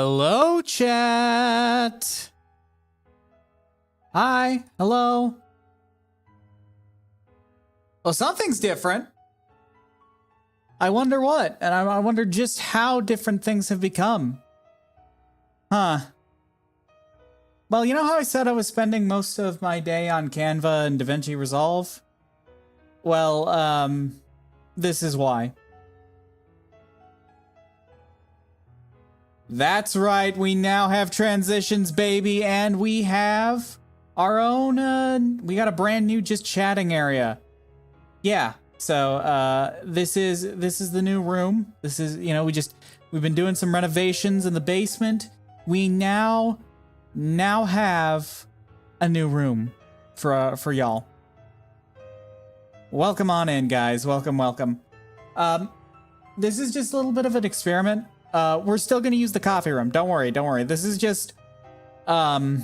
Hello, chat. Hi. Hello. Well, something's different. I wonder what, and I wonder just how different things have become. Huh. Well, you know how I said I was spending most of my day on Canva and DaVinci Resolve? Well, this is why. That's right, we now have transitions, baby, and we have our own, we got a brand new just chatting area. Yeah, so, this is the new room. This is, you know, we've been doing some renovations in the basement. We now have a new room for y'all. Welcome on in, guys. Welcome. This is just a little bit of an experiment. We're still gonna use the coffee room. Don't worry. This is just, Good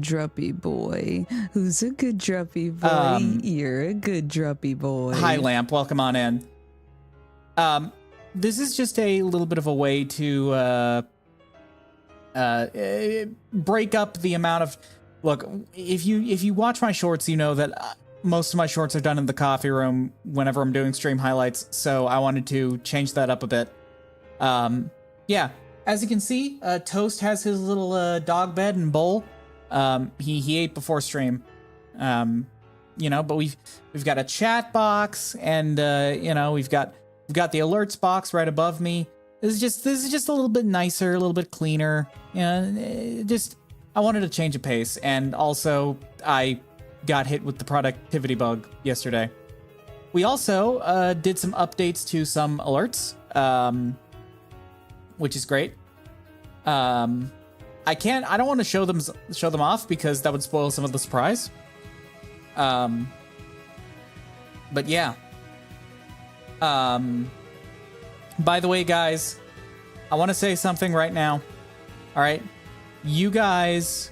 druppy boy. Who's a good druppy boy? You're a good druppy boy. Hi, Lamp. Welcome on in. This is just a little bit of a way to, break up the amount of... Look, if you watch my shorts, you know that most of my shorts are done in the coffee room whenever I'm doing stream highlights, so I wanted to change that up a bit. Yeah, as you can see, Toast has his little dog bed and bowl. He ate before stream. You know, but we've got a chat box, and you know, we've got the alerts box right above me. This is just a little bit nicer, a little bit cleaner. You know, I wanted to change a pace, and also I got hit with the productivity bug yesterday. We also did some updates to some alerts, which is great. I don't want to show them off because that would spoil some of the surprise. But yeah. By the way, guys, I want to say something right now. All right. You guys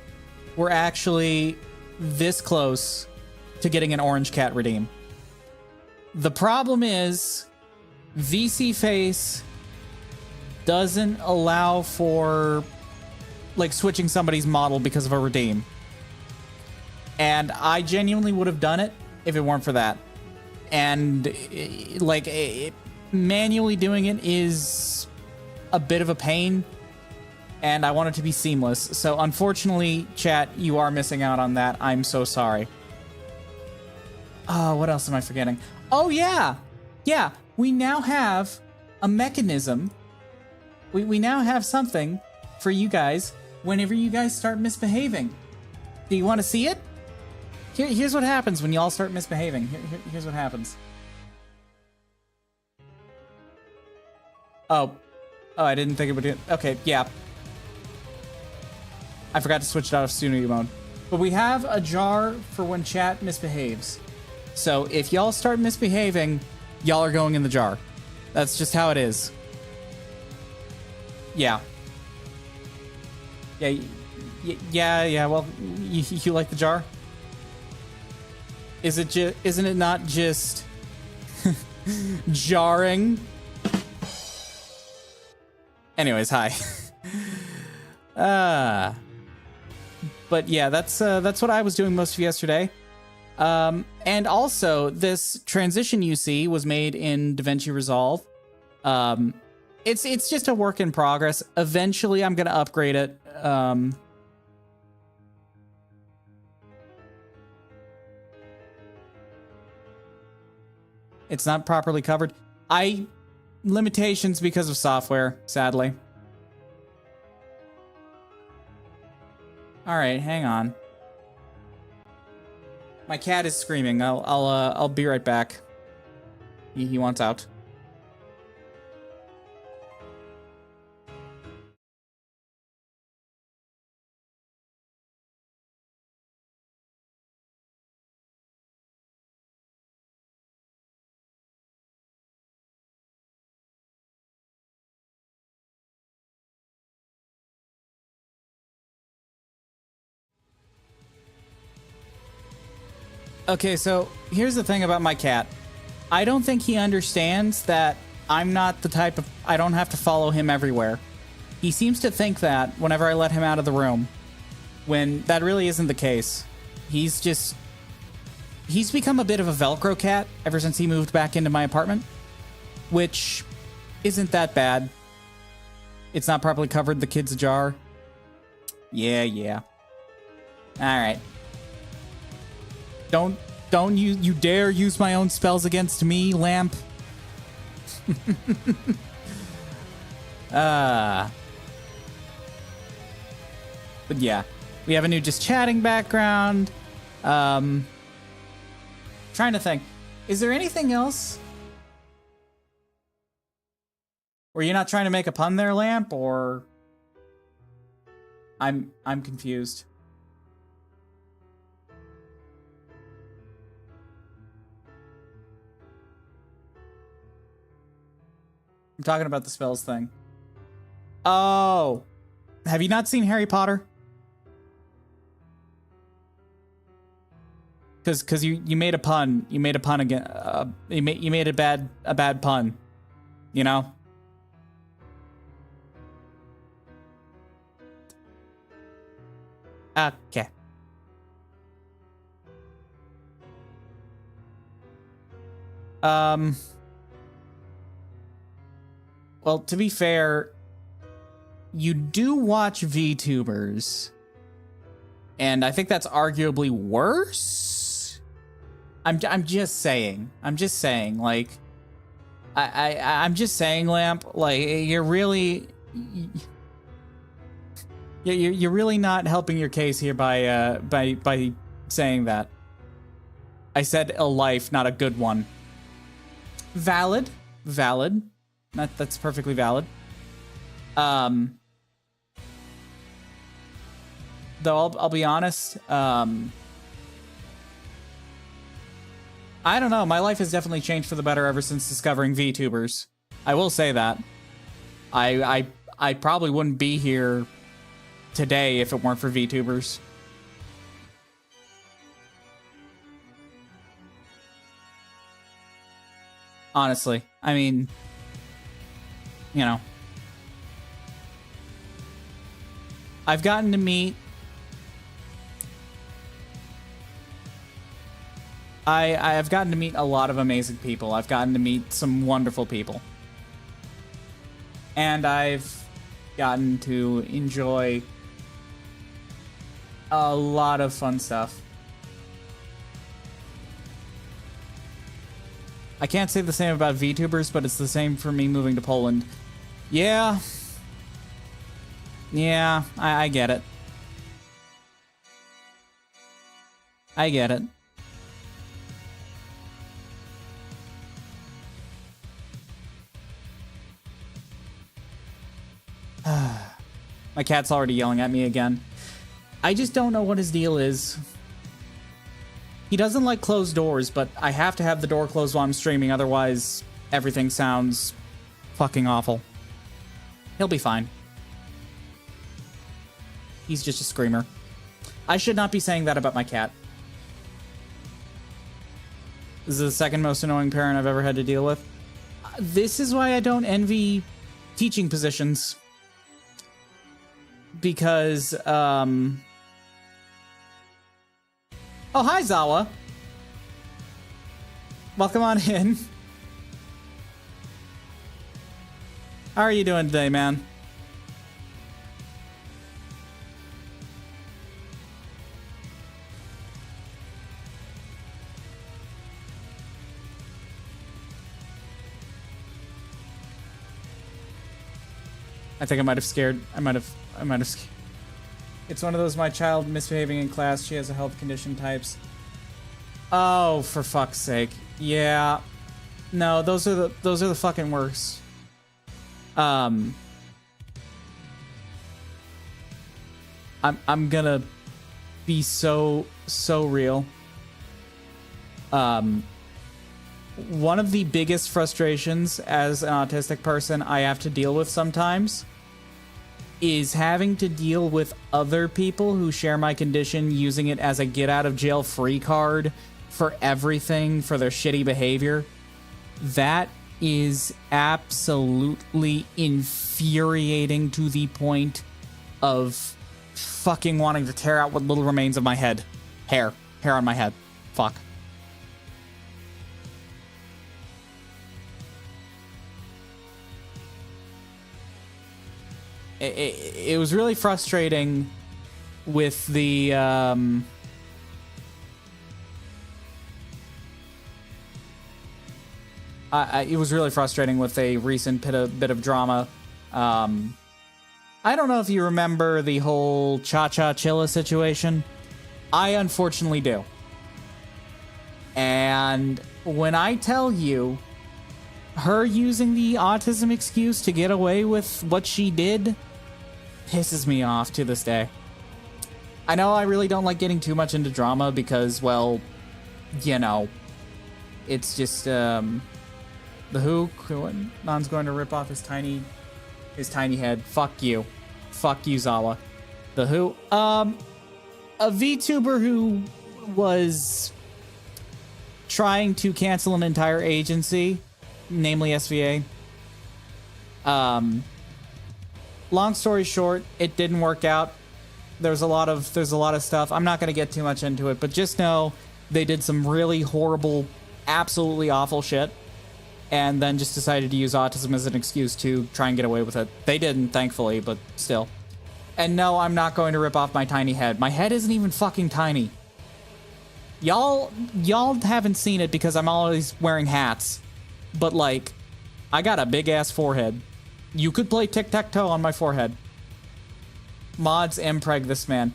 were actually this close to getting an orange cat redeem. The problem is VC Face doesn't allow for like switching somebody's model because of a redeem. And I genuinely would have done it if it weren't for that. And manually doing it is a bit of a pain, and I want it to be seamless. So unfortunately, chat, you are missing out on that. I'm so sorry. What else am I forgetting? Oh yeah, we now have a mechanism. We now have something for you guys whenever you guys start misbehaving. Do you want to see it? Here's what happens when you all start misbehaving. Here's what happens. Oh, I didn't think it would do it. Okay, yeah. I forgot to switch it out of studio mode. But we have a jar for when chat misbehaves. So if y'all start misbehaving, y'all are going in the jar. That's just how it is. Yeah. Yeah, well, you like the jar? Isn't it not just jarring? Anyways, hi. But yeah, that's what I was doing most of yesterday. And also, this transition you see was made in DaVinci Resolve. It's just a work in progress. Eventually, I'm gonna upgrade it. It's not properly covered. Limitations because of software, sadly. All right, hang on. My cat is screaming. I'll be right back. He wants out. Okay, so here's the thing about my cat. I don't think he understands that I'm not the type of... I don't have to follow him everywhere. He seems to think that whenever I let him out of the room, when that really isn't the case. He's become a bit of a Velcro cat ever since he moved back into my apartment, which isn't that bad. It's not properly covered. The kid's ajar. Yeah. All right. Don't you dare use my own spells against me, Lamp. But yeah, we have a new just chatting background. Trying to think. Is there anything else? Were you not trying to make a pun there, Lamp, or I'm confused. I'm talking about the spells thing. Oh, have you not seen Harry Potter? Because you made a pun. You made a pun again. You made a bad pun. You know. Okay. Well, to be fair, you do watch VTubers, and I think that's arguably worse. I'm just saying. I'm just saying, like, I'm just saying, Lamp, like, you're really not helping your case here by saying that. I said a life, not a good one. Valid. That's perfectly valid. Though I'll be honest, I don't know. My life has definitely changed for the better ever since discovering VTubers. I will say that. I probably wouldn't be here today if it weren't for VTubers. Honestly, I mean, you know, I've gotten to meet I've gotten to meet a lot of amazing people. I've gotten to meet some wonderful people. And I've gotten to enjoy a lot of fun stuff. I can't say the same about VTubers, but it's the same for me moving to Poland. Yeah. Yeah, I get it. I get it. My cat's already yelling at me again. I just don't know what his deal is. He doesn't like closed doors, but I have to have the door closed while I'm streaming, otherwise everything sounds fucking awful. He'll be fine. He's just a screamer. I should not be saying that about my cat. This is the second most annoying parent I've ever had to deal with. This is why I don't envy teaching positions. Because, Oh, hi, Zawa. Welcome on in. How are you doing today, man? I think I might have scared. I might have. It's one of those, my child misbehaving in class. She has a health condition types. Oh, for fuck's sake. Yeah. No, those are the fucking worst. I'm gonna be so real. One of the biggest frustrations as an autistic person I have to deal with sometimes is having to deal with other people who share my condition using it as a get out of jail free card for everything, for their shitty behavior. That is absolutely infuriating to the point of fucking wanting to tear out what little remains of my head. Hair on my head. Fuck. It was really frustrating with the it was really frustrating with a recent bit of drama. I don't know if you remember the whole Cha-Cha Chilla situation. I unfortunately do. And when I tell you, her using the autism excuse to get away with what she did pisses me off to this day. I know I really don't like getting too much into drama because, well, you know, it's just, the Who, Non's going to rip off his tiny head. Fuck you, Zawa. The Who, a VTuber who was trying to cancel an entire agency, namely SVA. Long story short, it didn't work out. There's a lot of stuff. I'm not going to get too much into it, but just know they did some really horrible, absolutely awful shit, and then just decided to use autism as an excuse to try and get away with it. They didn't, thankfully, but still. And no, I'm not going to rip off my tiny head. My head isn't even fucking tiny. Y'all haven't seen it because I'm always wearing hats. But, like, I got a big-ass forehead. You could play tic-tac-toe on my forehead. Mods impreg this man.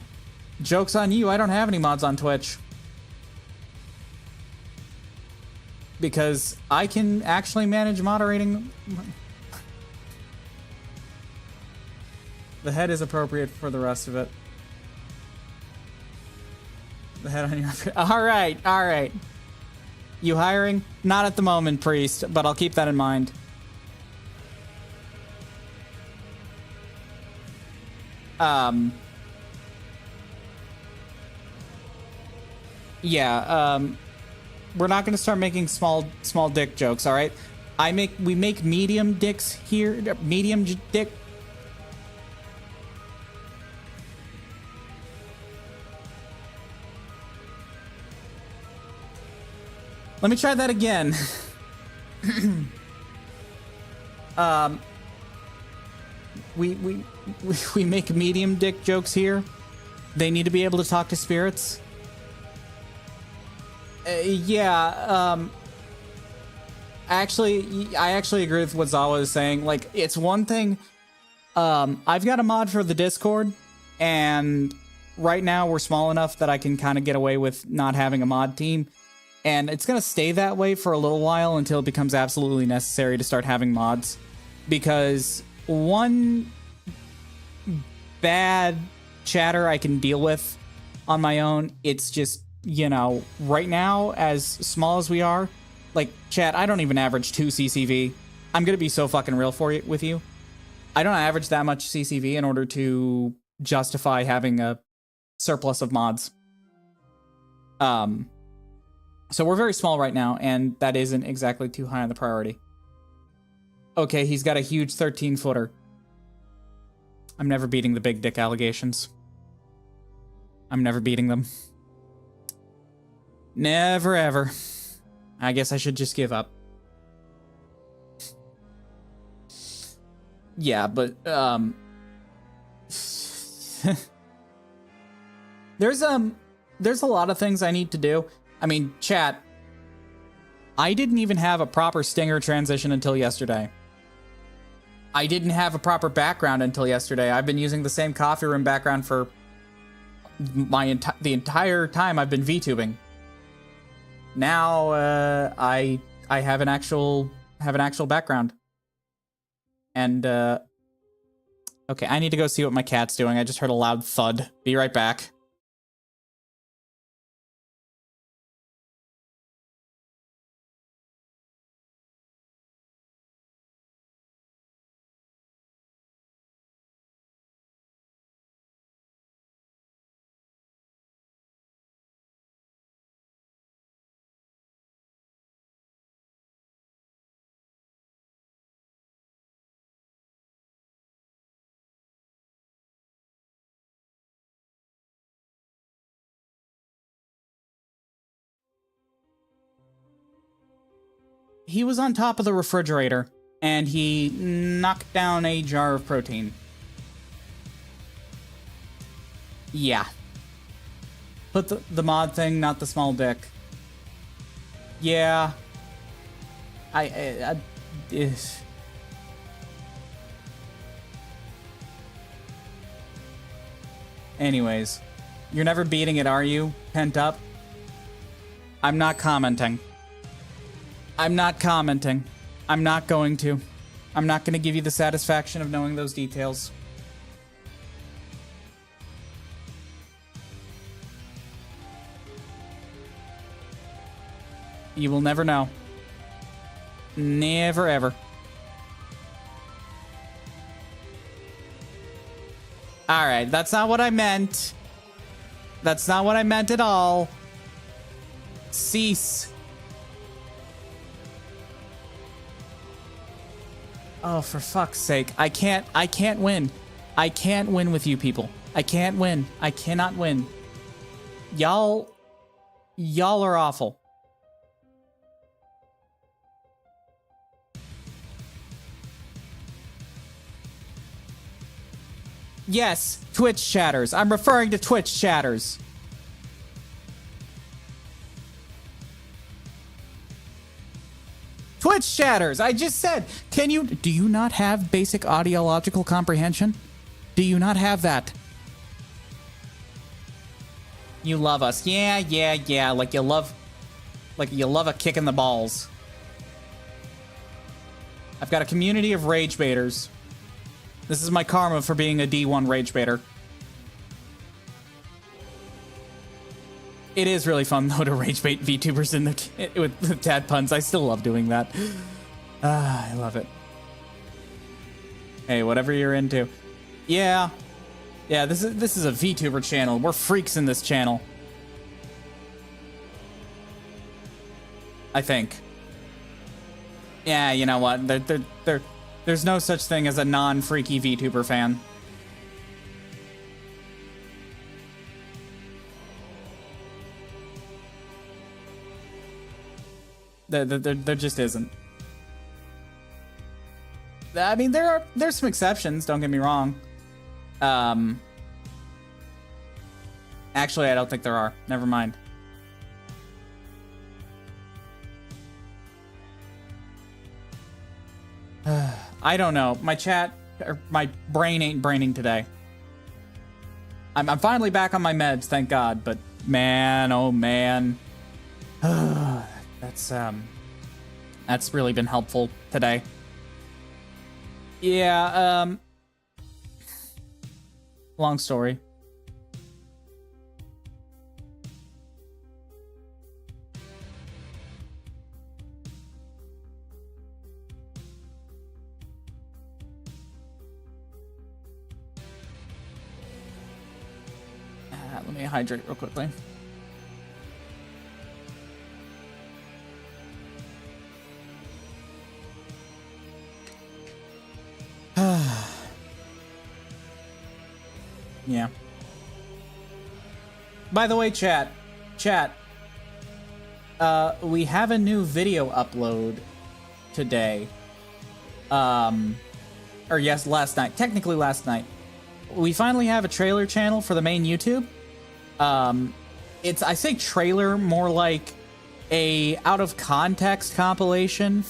Joke's on you, I don't have any mods on Twitch. Because I can actually manage moderating. The head is appropriate for the rest of it. The head on your... Alright. You hiring? Not at the moment, Priest, but I'll keep that in mind. We're not gonna start making small dick jokes, alright? We make medium dicks here, dick. Let me try that again. We make medium dick jokes here. They need to be able to talk to spirits. I actually agree with what Zawa is saying. Like, it's one thing. I've got a mod for the Discord, and right now we're small enough that I can kind of get away with not having a mod team. And it's going to stay that way for a little while until it becomes absolutely necessary to start having mods. Because one bad chatter I can deal with on my own, it's just, you know, right now, as small as we are, like, chat, I don't even average 2 CCV. I'm going to be so fucking real with you. I don't average that much CCV in order to justify having a surplus of mods. So we're very small right now, and that isn't exactly too high on the priority. Okay, he's got a huge 13-footer. I'm never beating the big dick allegations. I'm never beating them. Never, ever. I guess I should just give up. Yeah, but, there's a lot of things I need to do. I mean, chat, I didn't even have a proper stinger transition until yesterday. I didn't have a proper background until yesterday. I've been using the same coffee room background for the entire time I've been VTubing. Now, I have an actual background. And, okay, I need to go see what my cat's doing. I just heard a loud thud. Be right back. he was on top of the refrigerator, and he knocked down a jar of protein. Yeah. Put the mod thing, not the small dick. Yeah. Anyways, you're never beating it, are you? Pent up? I'm not commenting. I'm not commenting. I'm not going to. I'm not going to give you the satisfaction of knowing those details. You will never know. Never, ever. Alright, that's not what I meant. That's not what I meant at all. Cease. Oh, for fuck's sake. I can't win. I can't win with you people. I can't win. I cannot win. Y'all are awful. Yes, Twitch chatters. I'm referring to Twitch chatters. Twitch chatters. I just said, do you not have basic audiological comprehension? Do you not have that? You love us. Yeah. Like you love a kick in the balls. I've got a community of rage baiters. This is my karma for being a D1 rage baiter. It is really fun, though, to rage bait VTubers with the dad puns. I still love doing that. I love it. Hey, whatever you're into. Yeah, this is a VTuber channel. We're freaks in this channel. I think. Yeah, you know what? There's no such thing as a non-freaky VTuber fan. There just isn't. I mean, there's some exceptions, don't get me wrong. Actually, I don't think there are. Never mind. I don't know. My brain ain't braining today. I'm finally back on my meds, thank God, but man, oh man. That's really been helpful today. Yeah, long story. Let me hydrate real quickly. Yeah. By the way, chat, we have a new video upload today. Or yes, last night. Technically last night. We finally have a trailer channel for the main YouTube. I say trailer more like a out of context compilation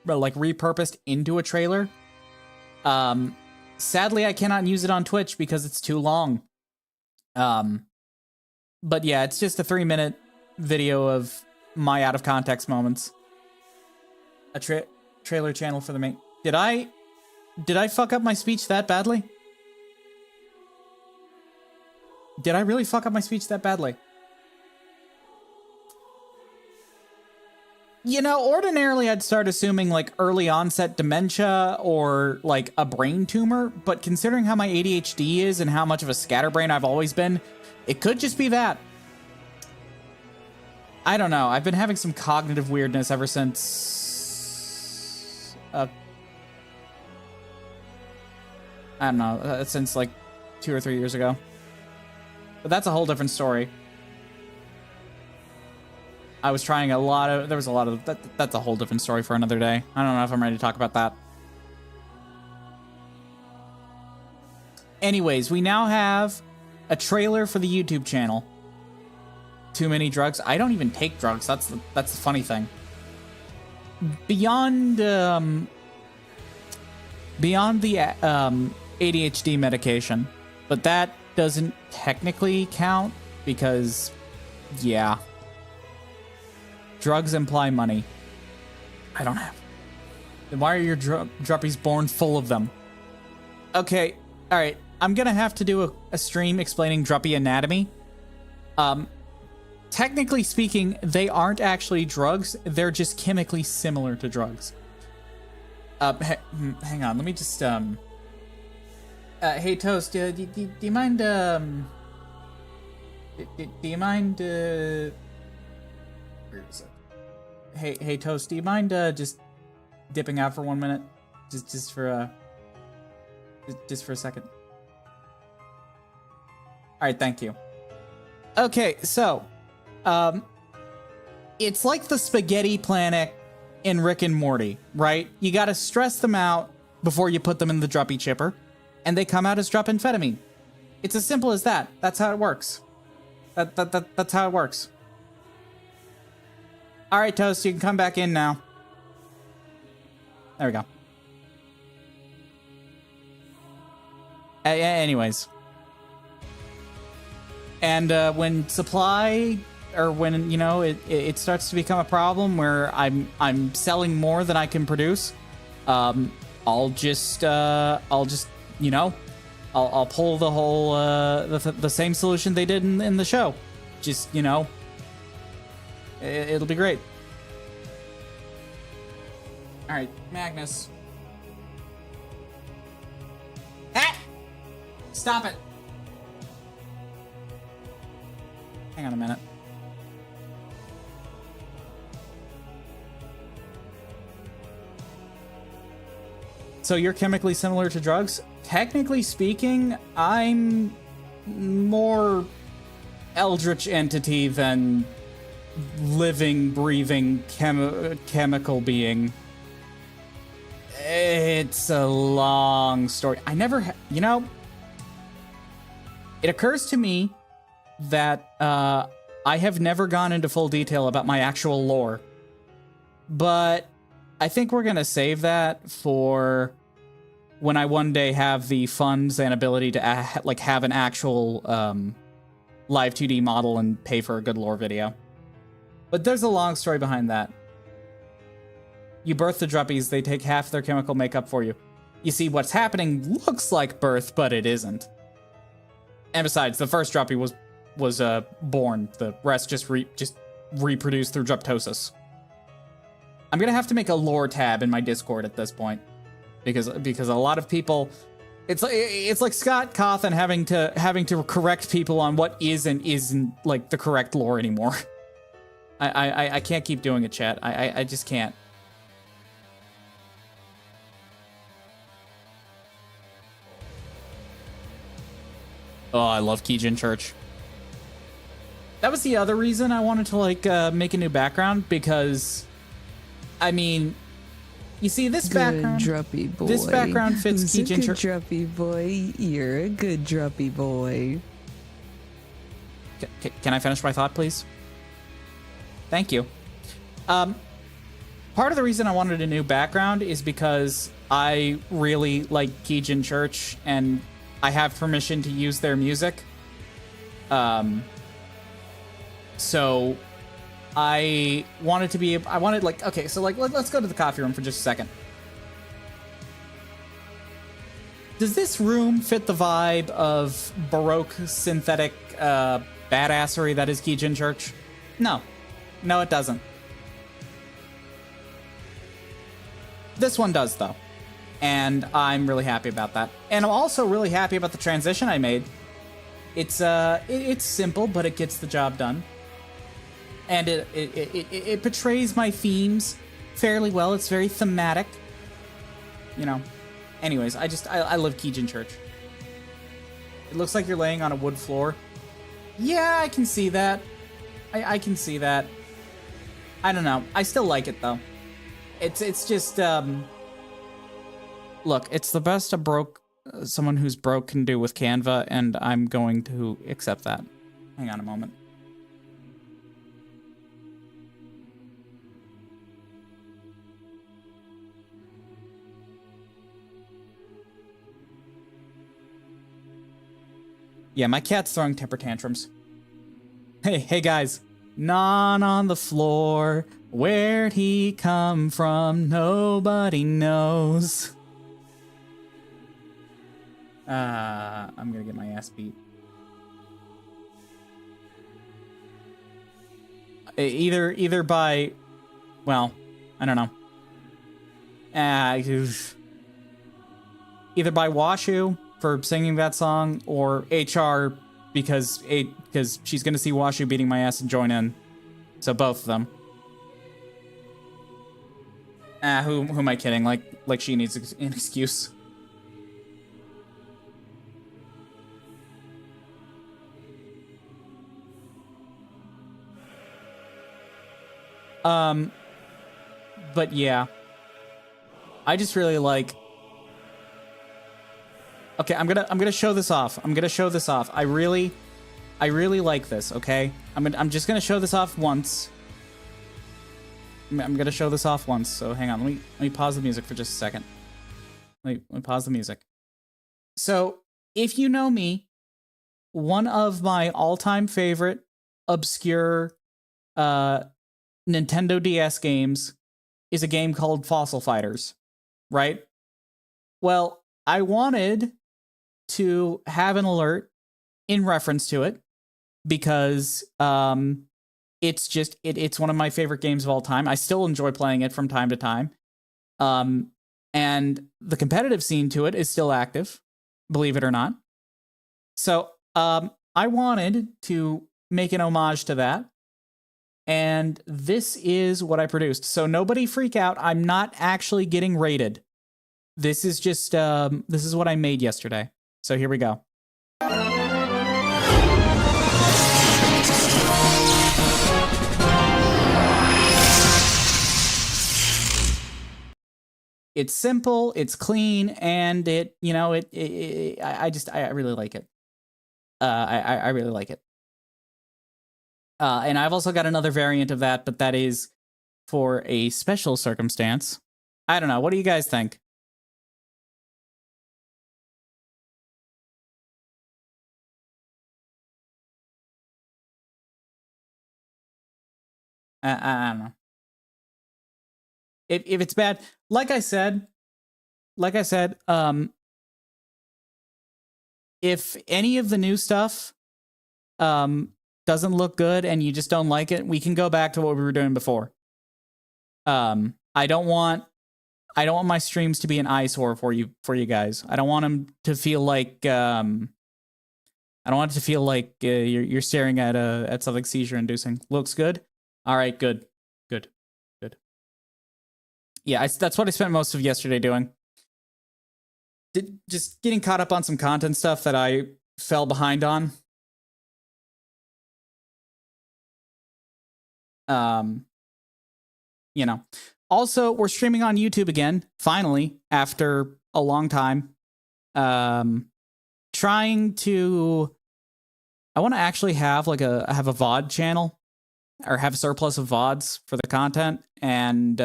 like repurposed into a trailer. Sadly, I cannot use it on Twitch because it's too long. But yeah, it's just a 3-minute video of my out of context moments. A trailer channel for the main. Did I fuck up my speech that badly? Did I really fuck up my speech that badly? You know, ordinarily I'd start assuming like early onset dementia or like a brain tumor, but considering how my ADHD is and how much of a scatterbrain I've always been, it could just be that. I don't know. I've been having some cognitive weirdness ever since... I don't know, since like 2 or 3 years ago. But that's a whole different story. I was trying there was a lot of, that's a whole different story for another day. I don't know if I'm ready to talk about that. Anyways, we now have a trailer for the YouTube channel. Too many drugs. I don't even take drugs. That's the funny thing. Beyond the ADHD medication, but that doesn't technically count because, yeah, drugs imply money. I don't have. Then why are your druppies born full of them? Okay, all right. I'm gonna have to do a stream explaining druppy anatomy. Technically speaking, they aren't actually drugs. They're just chemically similar to drugs. Hang on. Let me just, hey, Toast, do you mind, do you mind, where is it? Hey, Toast, do you mind, just dipping out for 1 minute? Just for a second. All right, thank you. Okay, so, it's like the spaghetti planet in Rick and Morty, right? You gotta stress them out before you put them in the druppy chipper, and they come out as drupamphetamine. It's as simple as that. That's how it works. That's how it works. All right, Toast, you can come back in now. There we go. Anyways. And when supply, or when, you know, it starts to become a problem where I'm selling more than I can produce, I'll just you know, I'll pull the whole the same solution they did in the show. Just, you know, it'll be great. All right, Magnus. Ah! Stop it. Hang on a minute. So you're chemically similar to drugs? Technically speaking, I'm more eldritch entity than living, breathing, chemical being. It's a long story. I never, you know, it occurs to me that I have never gone into full detail about my actual lore, but I think we're gonna save that for when I one day have the funds and ability to have an actual live 2D model and pay for a good lore video. But there's a long story behind that. You birth the druppies, they take half their chemical makeup for you. You see, what's happening looks like birth, but it isn't. And besides, the first druppy was born. The rest just reproduced through druptosis. I'm gonna have to make a lore tab in my Discord at this point, because a lot of people, it's like Scott Cawthon having to correct people on what is and isn't like the correct lore anymore. I can't keep doing it, chat. I just can't. Oh, I love Keijin Church. That was the other reason I wanted to make a new background, because I mean, you see this background. Druppy boy. This background fits Keijin Church. Druppy boy, you're a good druppy boy. Can I finish my thought, please? Thank you. Part of the reason I wanted a new background is because I really like Keijin Church, and I have permission to use their music. So I wanted okay, so let's go to the coffee room for just a second. Does this room fit the vibe of Baroque synthetic badassery that is Keijin Church? No, it doesn't. This one does, though, and I'm really happy about that. And I'm also really happy about the transition I made. It's simple, but it gets the job done. And it portrays my themes fairly well. It's very thematic. You know. Anyways, I love Keijin Church. It looks like you're laying on a wood floor. Yeah, I can see that. I can see that. I don't know. I still like it though. It's just look, it's the best someone who's broke can do with Canva, and I'm going to accept that. Hang on a moment. Yeah, my cat's throwing temper tantrums. Hey guys. None on the floor. Where'd he come from? Nobody knows. I'm gonna get my ass beat. Either by, well, I don't know. Either by Washu for singing that song, or HR because she's gonna see Washu beating my ass and join in. So both of them. Who am I kidding? Like she needs an excuse. But yeah. I just really like. Okay, I'm gonna show this off. I really like this, okay? I'm just gonna show this off once. I'm gonna show this off once, so hang on. Let me pause the music for just a second. Let me pause the music. So, if you know me, one of my all-time favorite obscure Nintendo DS games is a game called Fossil Fighters, right? Well, I wanted to have an alert in reference to it because it's just it's one of my favorite games of all time. I still enjoy playing it from time to time. And the competitive scene to it is still active, believe it or not. So, I wanted to make an homage to that. And this is what I produced. So nobody freak out. I'm not actually getting rated. This is just this is what I made yesterday. So here we go. It's simple, it's clean, and I really like it. I really like it. And I've also got another variant of that, but that is for a special circumstance. I don't know. What do you guys think? I don't know. If it's bad, like I said, if any of the new stuff doesn't look good and you just don't like it, we can go back to what we were doing before. I don't want my streams to be an eyesore for you guys. I don't want them to feel like I don't want it to feel like you're staring at something seizure inducing. Looks good. All right, good. Yeah, that's what I spent most of yesterday doing. Just getting caught up on some content stuff that I fell behind on. Also, we're streaming on YouTube again, finally, after a long time. Trying to, I want to actually have have a VOD channel, or have a surplus of VODs for the content, and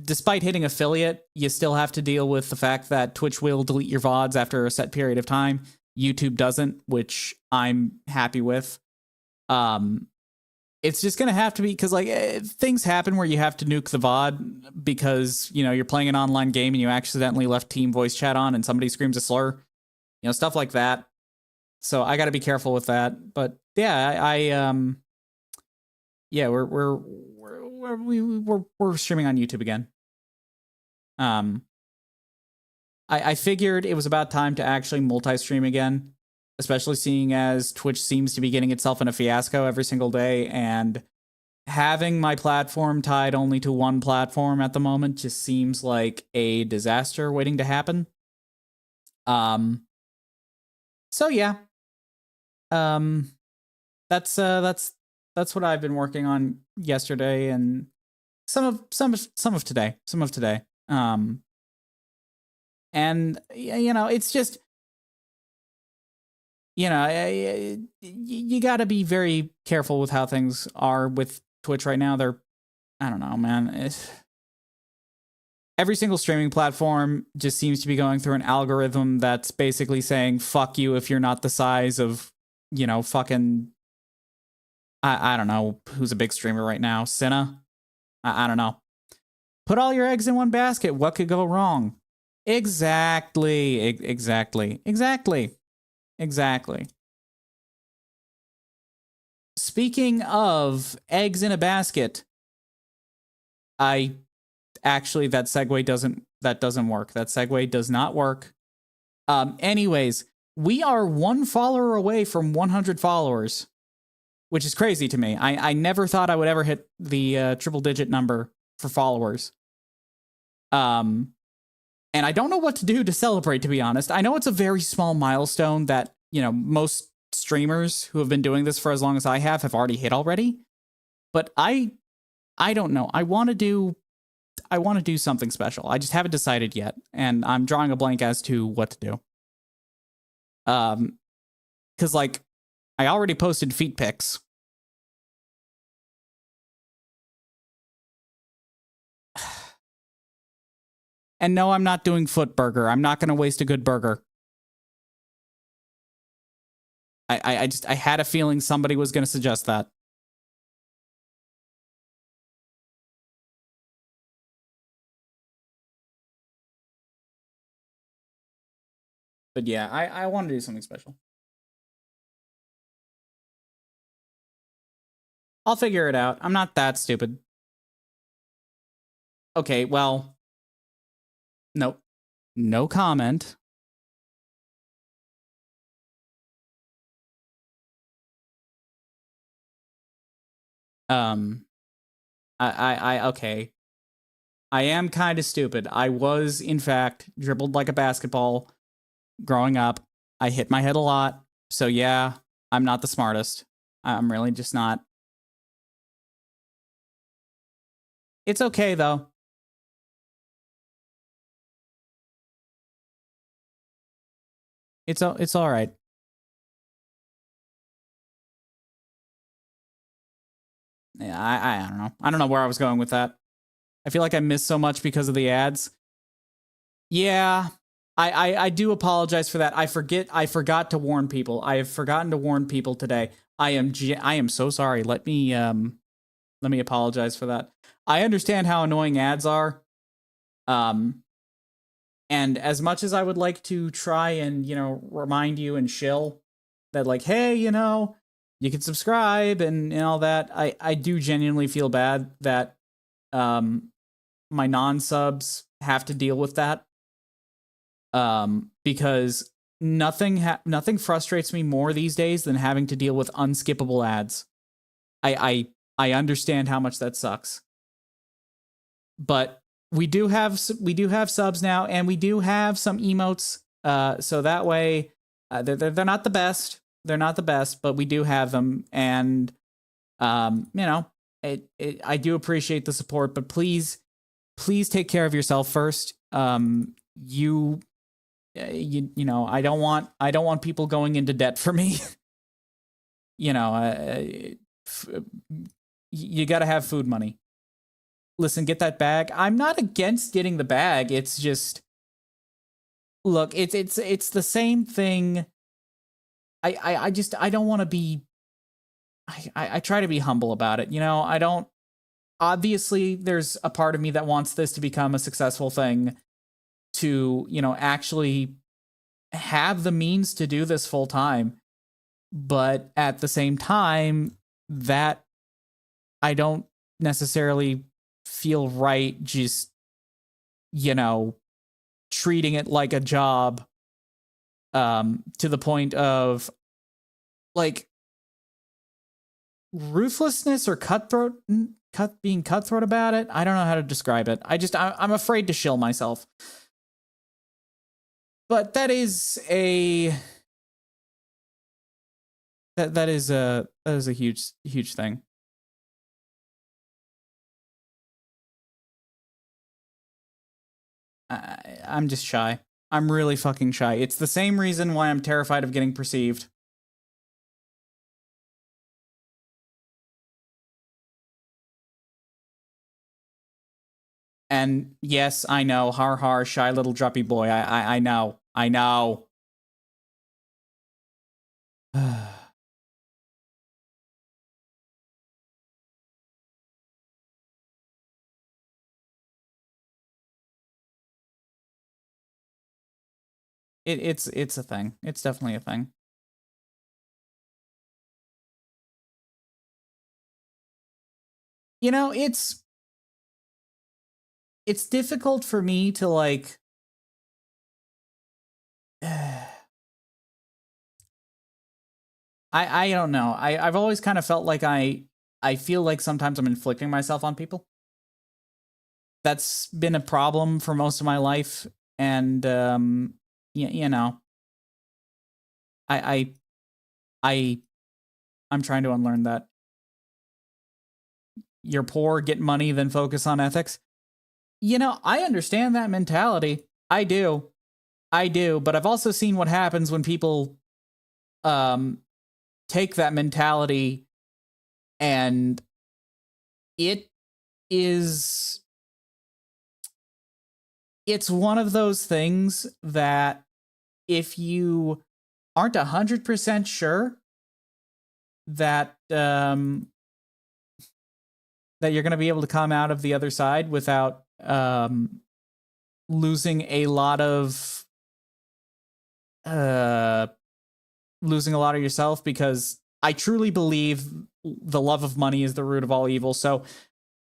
despite hitting affiliate, you still have to deal with the fact that Twitch will delete your VODs after a set period of time. YouTube doesn't, which I'm happy with. It's just gonna have to be, because things happen where you have to nuke the VOD because you're playing an online game and you accidentally left team voice chat on and somebody screams a slur, stuff like that. So I got to be careful with that. But yeah, we're streaming on YouTube again. I figured it was about time to actually multi-stream again, especially seeing as Twitch seems to be getting itself in a fiasco every single day, and having my platform tied only to one platform at the moment just seems like a disaster waiting to happen. So yeah. That's that's what I've been working on yesterday and some of today. And you know, it's just, you know, you got to be very careful with how things are with Twitch right now. They're, I don't know, man. Every single streaming platform just seems to be going through an algorithm that's basically saying, fuck you if you're not the size of, you know, fucking, I don't know, who's a big streamer right now? Cinna? I don't know. Put all your eggs in one basket. What could go wrong? Exactly. Speaking of eggs in a basket, actually, that segue doesn't work. That segue does not work. Anyways, we are 1 follower away from 100 followers, which is crazy to me. I never thought I would ever hit the triple digit number for followers. And I don't know what to do to celebrate, to be honest. I know it's a very small milestone that, you know, most streamers who have been doing this for as long as I have already hit already. But I don't know. I want to do something special. I just haven't decided yet, and I'm drawing a blank as to what to do. Because, like, I already posted feet pics. And no, I'm not doing foot burger. I'm not going to waste a good burger. I had a feeling somebody was going to suggest that. But yeah, I want to do something special. I'll figure it out. I'm not that stupid. Okay, well, nope. No comment. Okay. I am kind of stupid. I was, in fact, dribbled like a basketball growing up. I hit my head a lot. So yeah, I'm not the smartest. I'm really just not. It's okay, though. It's all right. Yeah, I don't know. I don't know where I was going with that. I feel like I missed so much because of the ads. Yeah, I do apologize for that. I forgot to warn people. I have forgotten to warn people today. I am so sorry. Let me apologize for that. I understand how annoying ads are. And as much as I would like to try and, you know, remind you and shill that, like, hey, you know, you can subscribe and all that, I do genuinely feel bad that my non-subs have to deal with that. Because nothing frustrates me more these days than having to deal with unskippable ads. I understand how much that sucks. But we do have subs now, and we do have some emotes. So that way, they're not the best. They're not the best, but we do have them, and you know, I do appreciate the support. But please take care of yourself first. You know, I don't want people going into debt for me. You know, you got to have food money. Listen, get that bag. I'm not against getting the bag. It's just, look, it's the same thing. I don't want to be. I try to be humble about it. You know, I don't. Obviously, there's a part of me that wants this to become a successful thing. To, you know, actually have the means to do this full time, but at the same time, that I don't necessarily feel right just, you know, treating it like a job, to the point of, like, ruthlessness or being cutthroat about it. I don't know how to describe it. I'm afraid to shill myself. But that is a huge thing. I'm just shy. I'm really fucking shy. It's the same reason why I'm terrified of getting perceived. And yes, I know, har har, shy little druppy boy. I know. I know. It's a thing. It's definitely a thing. You know, it's difficult for me to like I don't know. I've always kind of felt like I feel like sometimes I'm inflicting myself on people. That's been a problem for most of my life, and you know, I I'm trying to unlearn that. You're poor, get money, then focus on ethics. You know, I understand that mentality. I do, but I've also seen what happens when people take that mentality, and it's one of those things that if you aren't 100% sure that that you're going to be able to come out of the other side without losing a lot of yourself, because I truly believe the love of money is the root of all evil. So,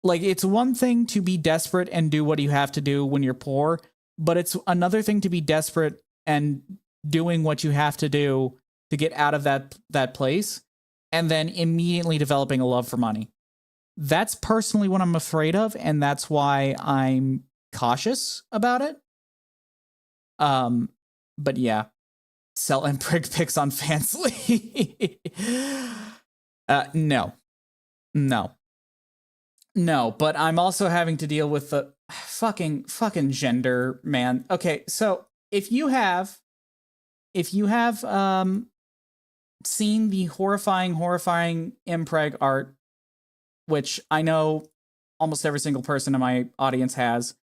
like, it's one thing to be desperate and do what you have to do when you're poor, but it's another thing to be desperate and doing what you have to do to get out of that place, and then immediately developing a love for money. That's personally what I'm afraid of, and that's why I'm cautious about it. But yeah, sell and prig pics on Fansly. No, but I'm also having to deal with the fucking gender, man. Okay, so if you have seen the horrifying impreg art, which I know almost every single person in my audience has,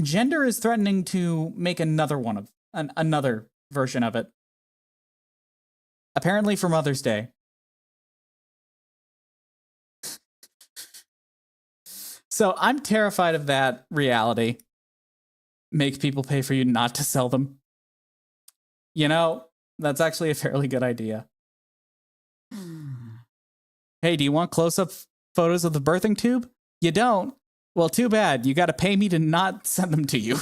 Gender is threatening to make another one of another version of it. Apparently for Mother's Day. So I'm terrified of that reality. Makes people pay for you not to sell them. You know, that's actually a fairly good idea. Hey, do you want close-up photos of the birthing tube? You don't? Well, too bad. You got to pay me to not send them to you.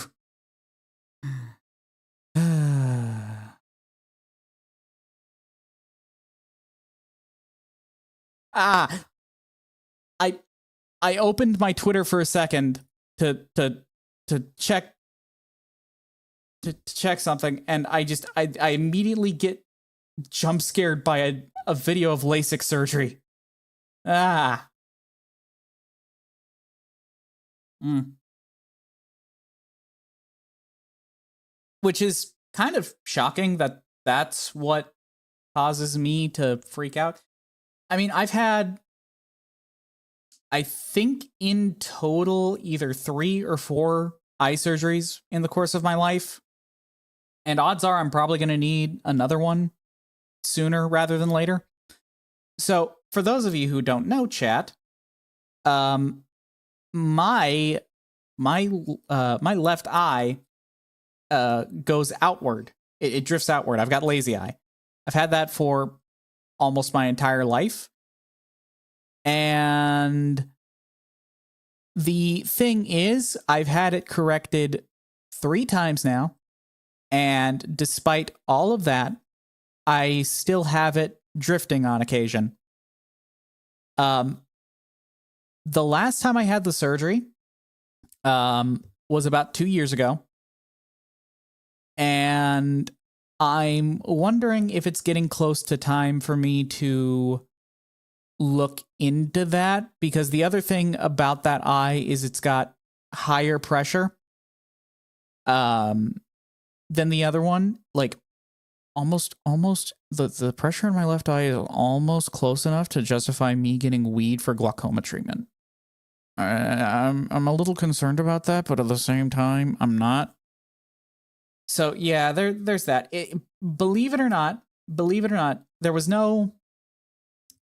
I opened my Twitter for a second to check something, and I immediately get jump scared by a video of LASIK surgery. Which is kind of shocking that that's what causes me to freak out. I mean, I've had, I think in total, either 3 or 4 eye surgeries in the course of my life. And odds are I'm probably going to need another one sooner rather than later. So for those of you who don't know, chat, my left eye goes outward. It drifts outward. I've got lazy eye. I've had that for almost my entire life. And the thing is, I've had it corrected 3 times now. And despite all of that, I still have it drifting on occasion. The last time I had the surgery was about 2 years ago. And I'm wondering if it's getting close to time for me to look into that, because the other thing about that eye is it's got higher pressure. Then the other one, like almost the pressure in my left eye is almost close enough to justify me getting weed for glaucoma treatment. I'm a little concerned about that, but at the same time, I'm not. So yeah, there's that. Believe it or not, there was no.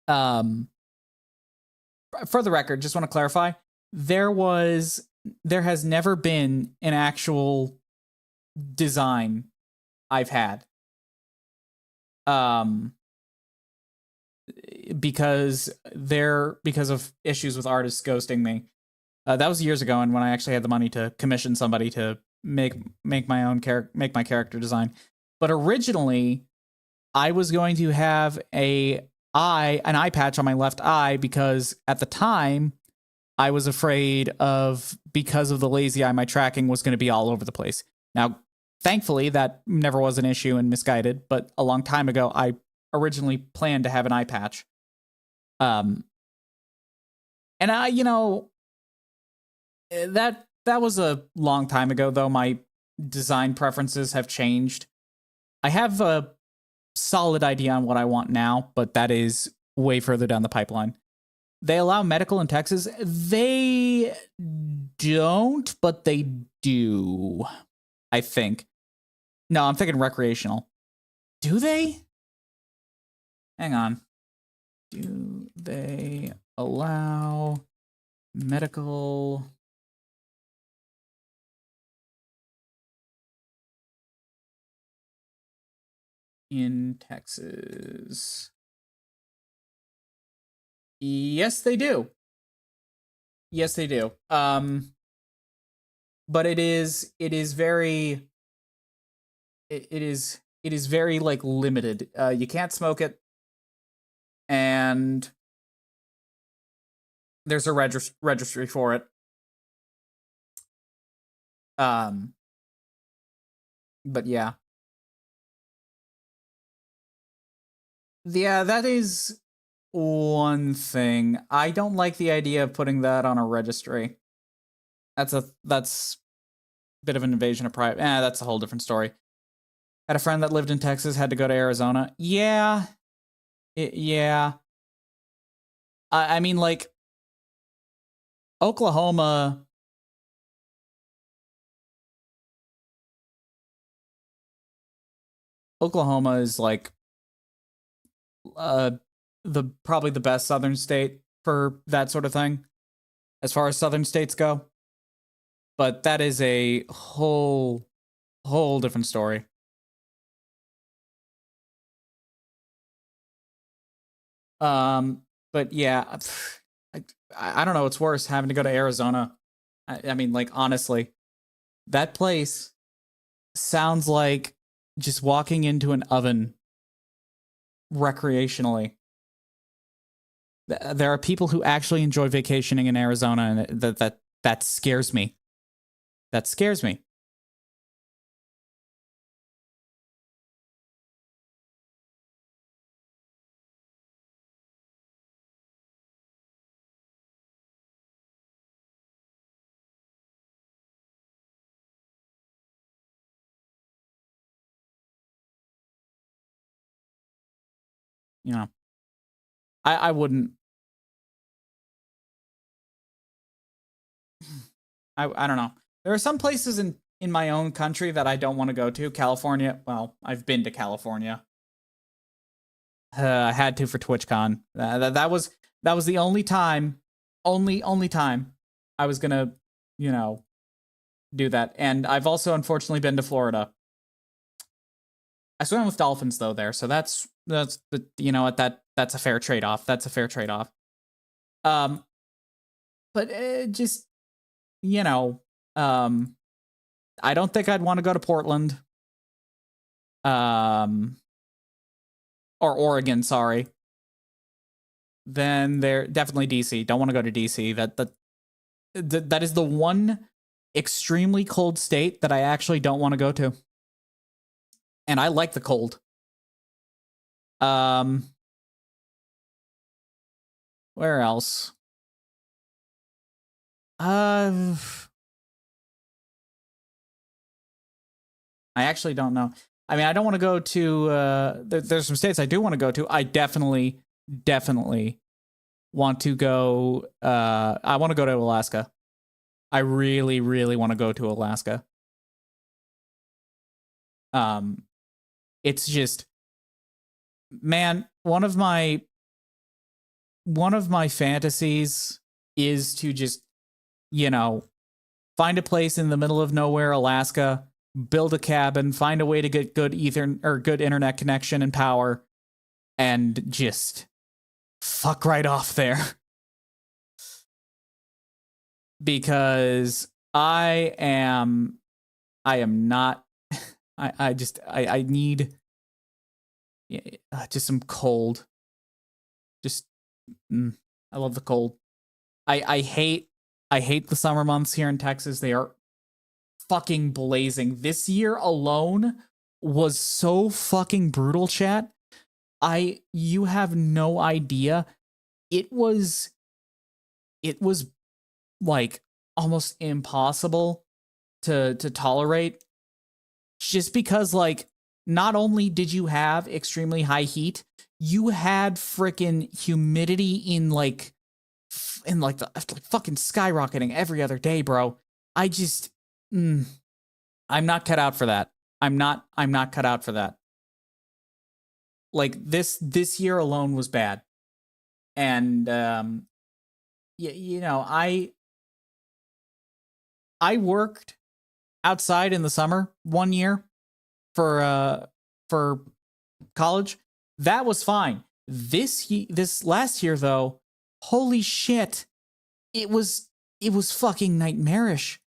For the record, just want to clarify, there has never been an actual design I've had. Because of issues with artists ghosting me. That was years ago, and when I actually had the money to commission somebody to make my own make my character design. But originally, I was going to have an eye patch on my left eye because at the time I was afraid of, because of the lazy eye, my tracking was going to be all over the place. Now, thankfully, that never was an issue and misguided, but a long time ago, I originally planned to have an eye patch. And I, that was a long time ago, though. My design preferences have changed. I have a solid idea on what I want now, but that is way further down the pipeline. They allow medical in Texas. They don't, but they do, I think. No, I'm thinking recreational. Do they? Hang on. Do they allow medical in Texas? Yes, they do. Yes, they do. But it is very like limited. You can't smoke it, and there's a registry for it. But yeah. Yeah, that is one thing. I don't like the idea of putting that on a registry. That's a bit of an invasion of privacy. That's a whole different story. Had a friend that lived in Texas, had to go to Arizona. Yeah. Yeah. I mean, like, Oklahoma is like probably the best southern state for that sort of thing, as far as southern states go. But that is a whole different story. But yeah, I don't know what's worse, having to go to Arizona. I mean, like, honestly, that place sounds like just walking into an oven recreationally. There are people who actually enjoy vacationing in Arizona, and that scares me. That scares me. You know, I wouldn't. I don't know. There are some places in my own country that I don't want to go to. California. Well, I've been to California. I had to for TwitchCon. That was the only time, only time I was gonna, do that. And I've also unfortunately been to Florida. I swam with dolphins though there, so that's the what that's a fair trade off. That's a fair trade off. But just I don't think I'd want to go to Portland. Or Oregon, sorry. Then they're definitely DC. Don't want to go to DC. That is the one extremely cold state that I actually don't want to go to. And I like the cold. Where else? I actually don't know. I mean, I don't want to go to. There's some states I do want to go to. I definitely want to go. I want to go to Alaska. I really, really want to go to Alaska. It's just, man, one of my fantasies is to just, you know, find a place in the middle of nowhere, Alaska, build a cabin, find a way to get good ether or good internet connection and power, and just fuck right off there. Because I am not. I need just some cold. Just I love the cold. I hate the summer months here in Texas. They are fucking blazing. This year alone was so fucking brutal, chat. You have no idea. It was like almost impossible to tolerate, just because, like, not only did you have extremely high heat, you had freaking humidity in like fucking skyrocketing every other day, bro. I just I'm not cut out for that. I'm not cut out for that. Like, this year alone was bad. And you know, I worked outside in the summer 1 year for college. That was fine. This last year though, holy shit, it was fucking nightmarish.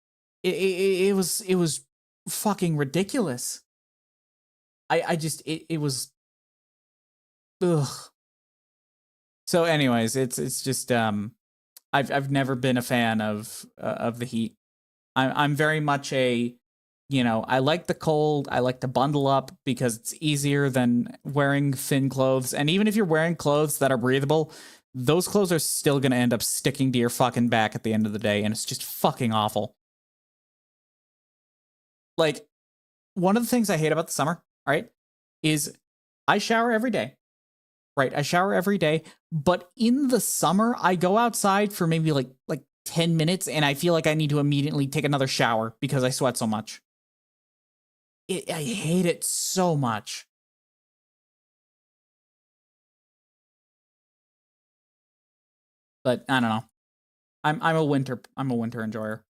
It was fucking ridiculous. I just it was ugh. So anyways, it's just I've never been a fan of the heat. I'm very much a, you know, I like the cold. I like to bundle up because it's easier than wearing thin clothes. And even if you're wearing clothes that are breathable, those clothes are still going to end up sticking to your fucking back at the end of the day. And it's just fucking awful. Like, one of the things I hate about the summer, all right, is I shower every day. Right, I shower every day. But in the summer, I go outside for maybe like 10 minutes and I feel like I need to immediately take another shower because I sweat so much. I hate it so much. But I don't know. I'm a winter enjoyer.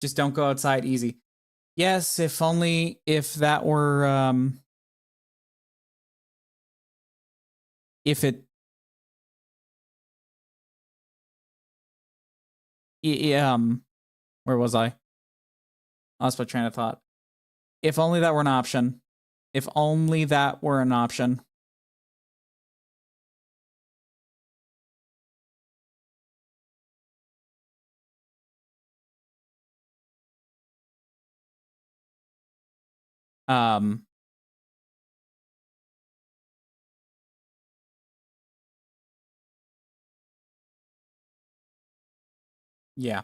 Just don't go outside easy. Yes, if that were if it where was I? Lost my train of thought. If only that were an option. If only that were an option. Yeah.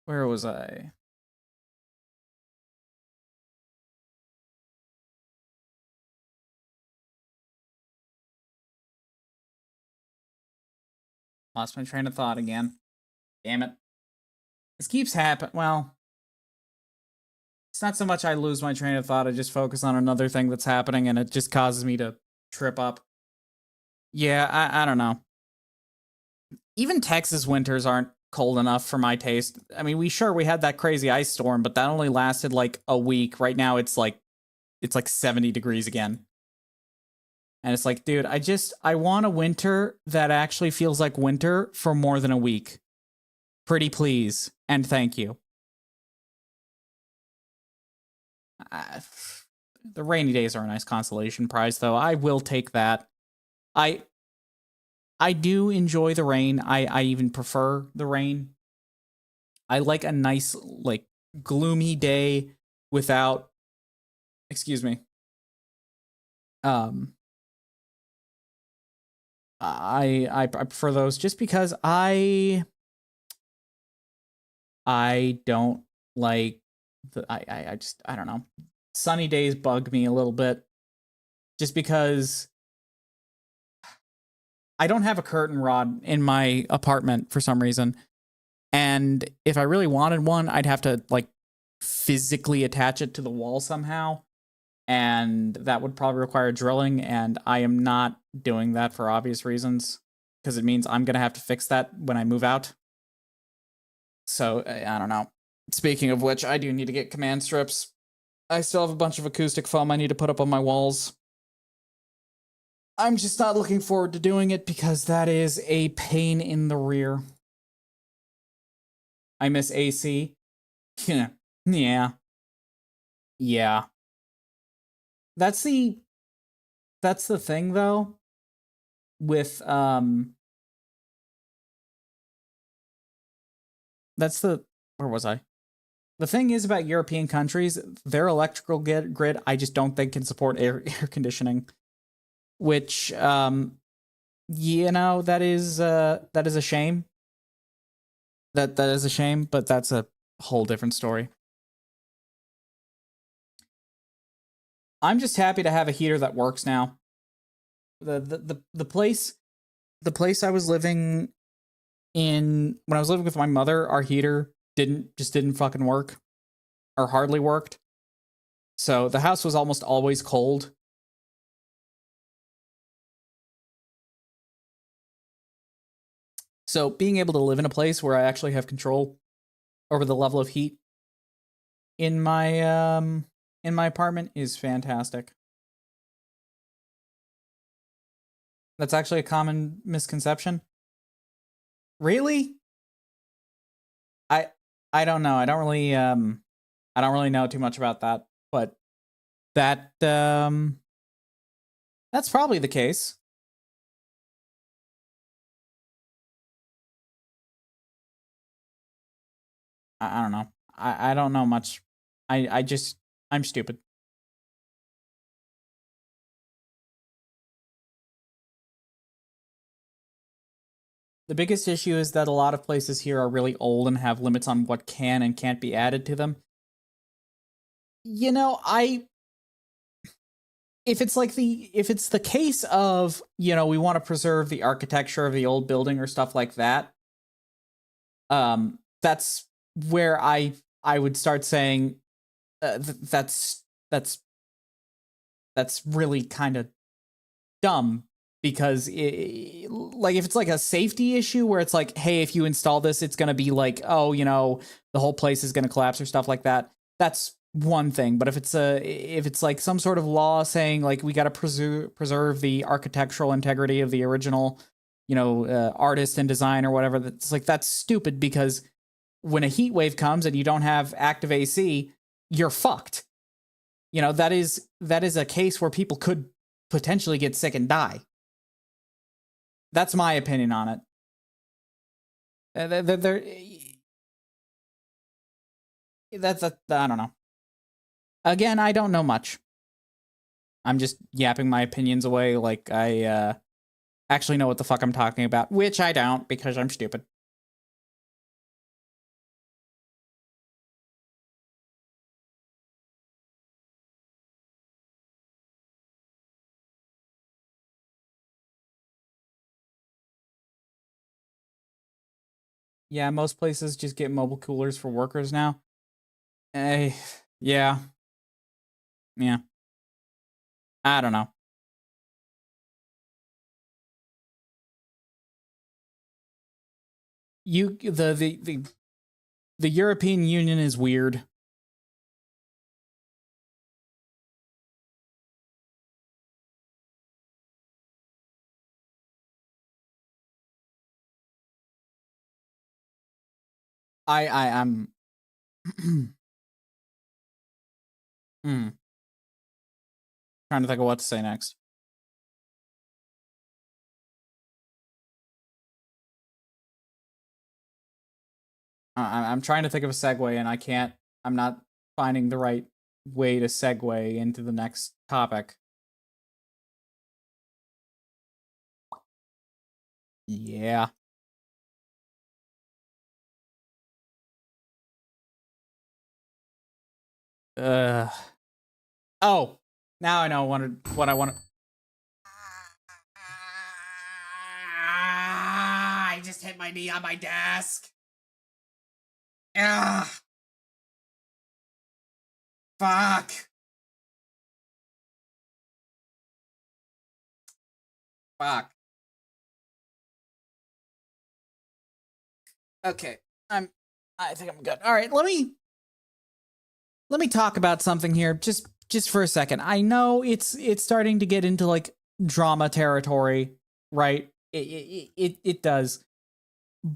Where was I? Lost my train of thought again. Damn it. This keeps happening. Well, it's not so much I lose my train of thought, I just focus on another thing that's happening and it just causes me to trip up. Yeah, I don't know. Even Texas winters aren't cold enough for my taste. I mean, we had that crazy ice storm, but that only lasted like a week. Right now it's like 70 degrees again. And it's like, dude, I want a winter that actually feels like winter for more than a week. Pretty please, and thank you. The rainy days are a nice consolation prize, though. I will take that. I do enjoy the rain. I even prefer the rain. I like a nice, like, gloomy day without, excuse me, Um, I prefer those just because I don't like I don't know. Sunny days bug me a little bit just because I don't have a curtain rod in my apartment for some reason. And if I really wanted one, I'd have to like physically attach it to the wall somehow. And that would probably require drilling. And I am not doing that for obvious reasons because it means I'm going to have to fix that when I move out. So I don't know. Speaking of which, I do need to get command strips. I still have a bunch of acoustic foam I need to put up on my walls. I'm just not looking forward to doing it because that is a pain in the rear. I miss AC. Yeah. Yeah. Yeah. That's the thing though with that's the where was I? The thing is about European countries, their electrical grid I just don't think can support air conditioning, which you know, that is a shame. That is a shame, but that's a whole different story. I'm just happy to have a heater that works now. The place I was living in when I was living with my mother, our heater didn't fucking work or hardly worked. So the house was almost always cold. So being able to live in a place where I actually have control over the level of heat in my apartment is fantastic. That's actually a common misconception. Really? I don't know. I don't really know too much about that, but that that's probably the case. I don't know. I don't know much. I just I'm stupid. The biggest issue is that a lot of places here are really old and have limits on what can and can't be added to them. You know, if it's the case of, you know, we want to preserve the architecture of the old building or stuff like that, that's where I would start saying that's really kind of dumb because like if it's like a safety issue where it's like, hey, if you install this it's going to be like, oh, you know, the whole place is going to collapse or stuff like that, that's one thing. But if it's like some sort of law saying like we got to preserve the architectural integrity of the original, you know, artist and design or whatever, that's like, that's stupid because when a heat wave comes and you don't have active AC, you're fucked. You know, that is a case where people could potentially get sick and die. That's my opinion on it. That's I don't know. Again, I don't know much. I'm just yapping my opinions away like I actually know what the fuck I'm talking about, which I don't because I'm stupid. Yeah, most places just get mobile coolers for workers now. Eh, yeah. Yeah. I don't know. The European Union is weird. I'm mm, trying to think of what to say next. I'm trying to think of a segue and I can't. I'm not finding the right way to segue into the next topic. Yeah. Oh, now I know what I want to. I just hit my knee on my desk. Ah. Fuck. Fuck. Okay. I think I'm good. All right, let me talk about something here just for a second. I know it's starting to get into like drama territory, right? It does.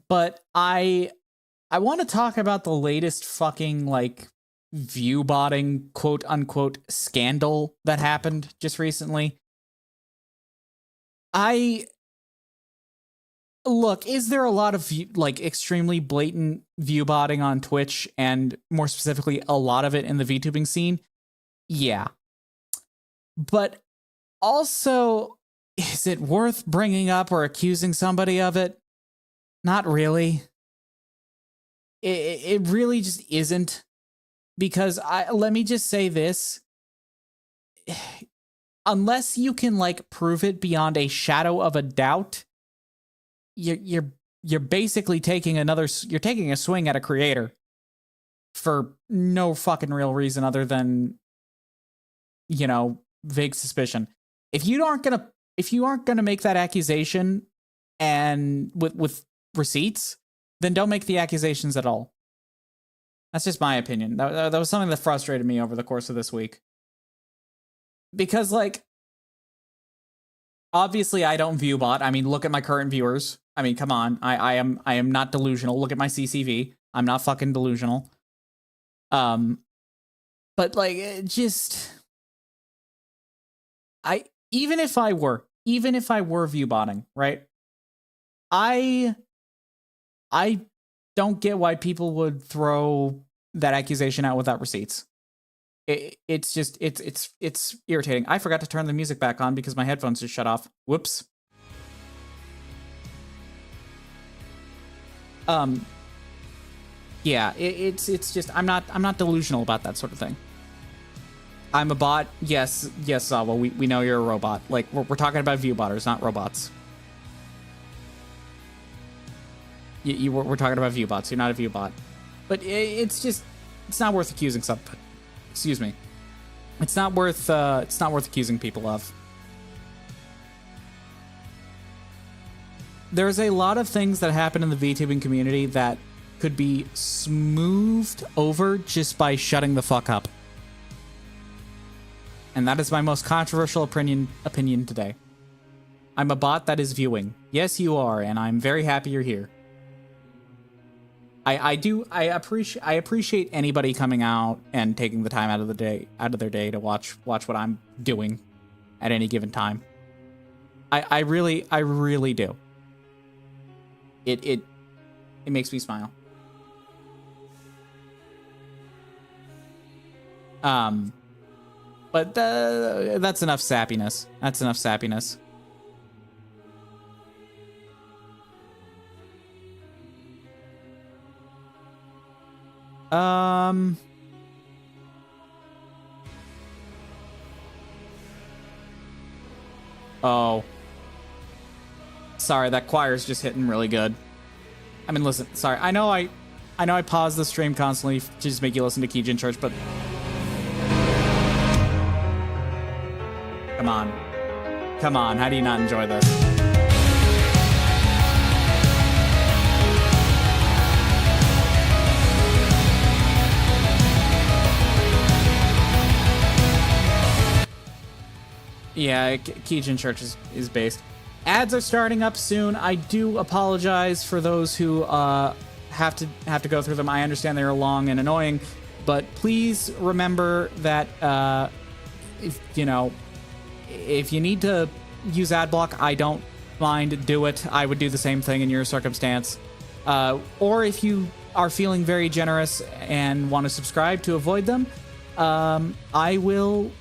But I want to talk about the latest fucking like view botting quote unquote scandal that happened just recently. Look, is there a lot of like extremely blatant view botting on Twitch, and more specifically a lot of it in the VTubing scene? Yeah. But also, is it worth bringing up or accusing somebody of it? Not really. It really just isn't. Because let me just say this. Unless you can like prove it beyond a shadow of a doubt, you're basically taking a swing at a creator for no fucking real reason other than, you know, vague suspicion. If you aren't gonna make that accusation and with receipts, then don't make the accusations at all. That's just my opinion. That was something that frustrated me over the course of this week. Because like, obviously I don't view bot. I mean, look at my current viewers. I mean, come on. I am not delusional. Look at my CCV. I'm not fucking delusional. But like, even if I were view botting, right? I don't get why people would throw that accusation out without receipts. It's just it's irritating. I forgot to turn the music back on because my headphones just shut off. Whoops. Yeah, it's just I'm not delusional about that sort of thing. I'm a bot. Yes, Zawa, we know you're a robot. Like we're talking about view botters, not robots. We're talking about view bots. You're not a view bot. But it's not worth accusing something. Excuse me. It's not worth accusing people of. There's a lot of things that happen in the VTubing community that could be smoothed over just by shutting the fuck up. And that is my most controversial opinion today. I'm a bot that is viewing. Yes, you are, and I'm very happy you're here. I appreciate anybody coming out and taking the time out of their day to watch what I'm doing at any given time. I really do. It makes me smile. But that's enough sappiness. That's enough sappiness. Oh. Sorry, that choir's just hitting really good. I mean, listen, sorry. I know I pause the stream constantly to just make you listen to Kijin Church, but Come on, how do you not enjoy this? Yeah, Kijin Church is based. Ads are starting up soon. I do apologize for those who have to go through them. I understand they're long and annoying, but please remember that if you need to use ad block, I don't mind, do it. I would do the same thing in your circumstance. Or if you are feeling very generous and want to subscribe to avoid them, I will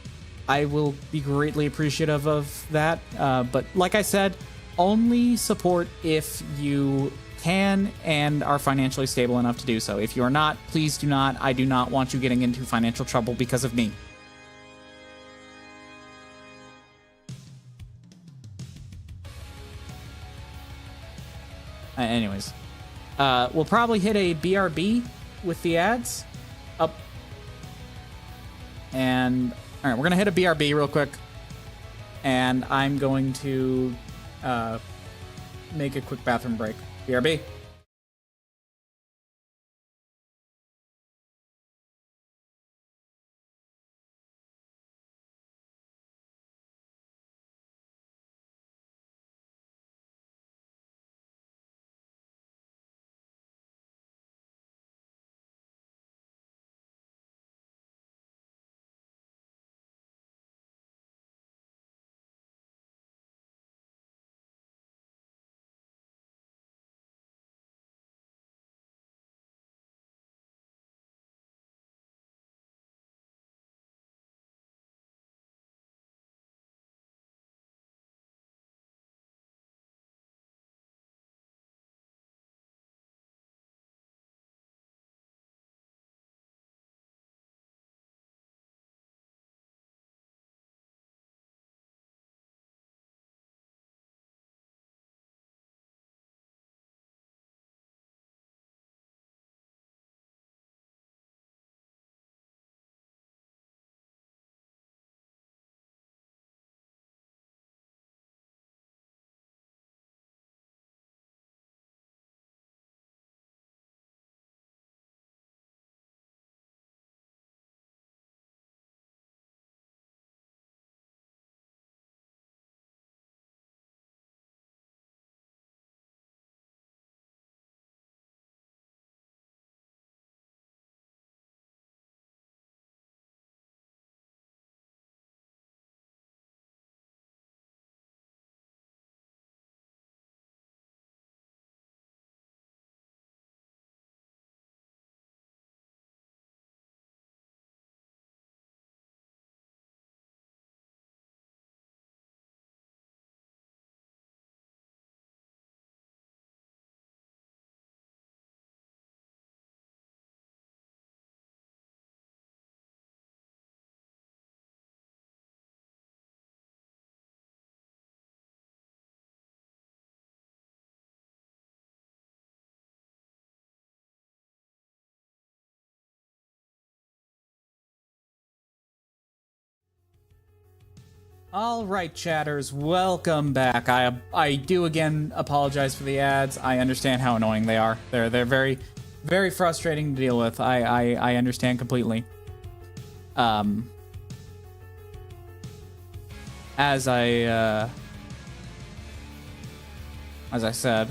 be greatly appreciative of that. But like I said, only support if you can and are financially stable enough to do so. If you are not, please do not. I do not want you getting into financial trouble because of me. Anyways, we'll probably hit a BRB with the ads up. And all right, we're gonna hit a BRB real quick, and I'm going to make a quick bathroom break. BRB. All right, chatters, welcome back. I do again apologize for the ads. I understand how annoying they are. They're very, very frustrating to deal with. I understand completely. As I said.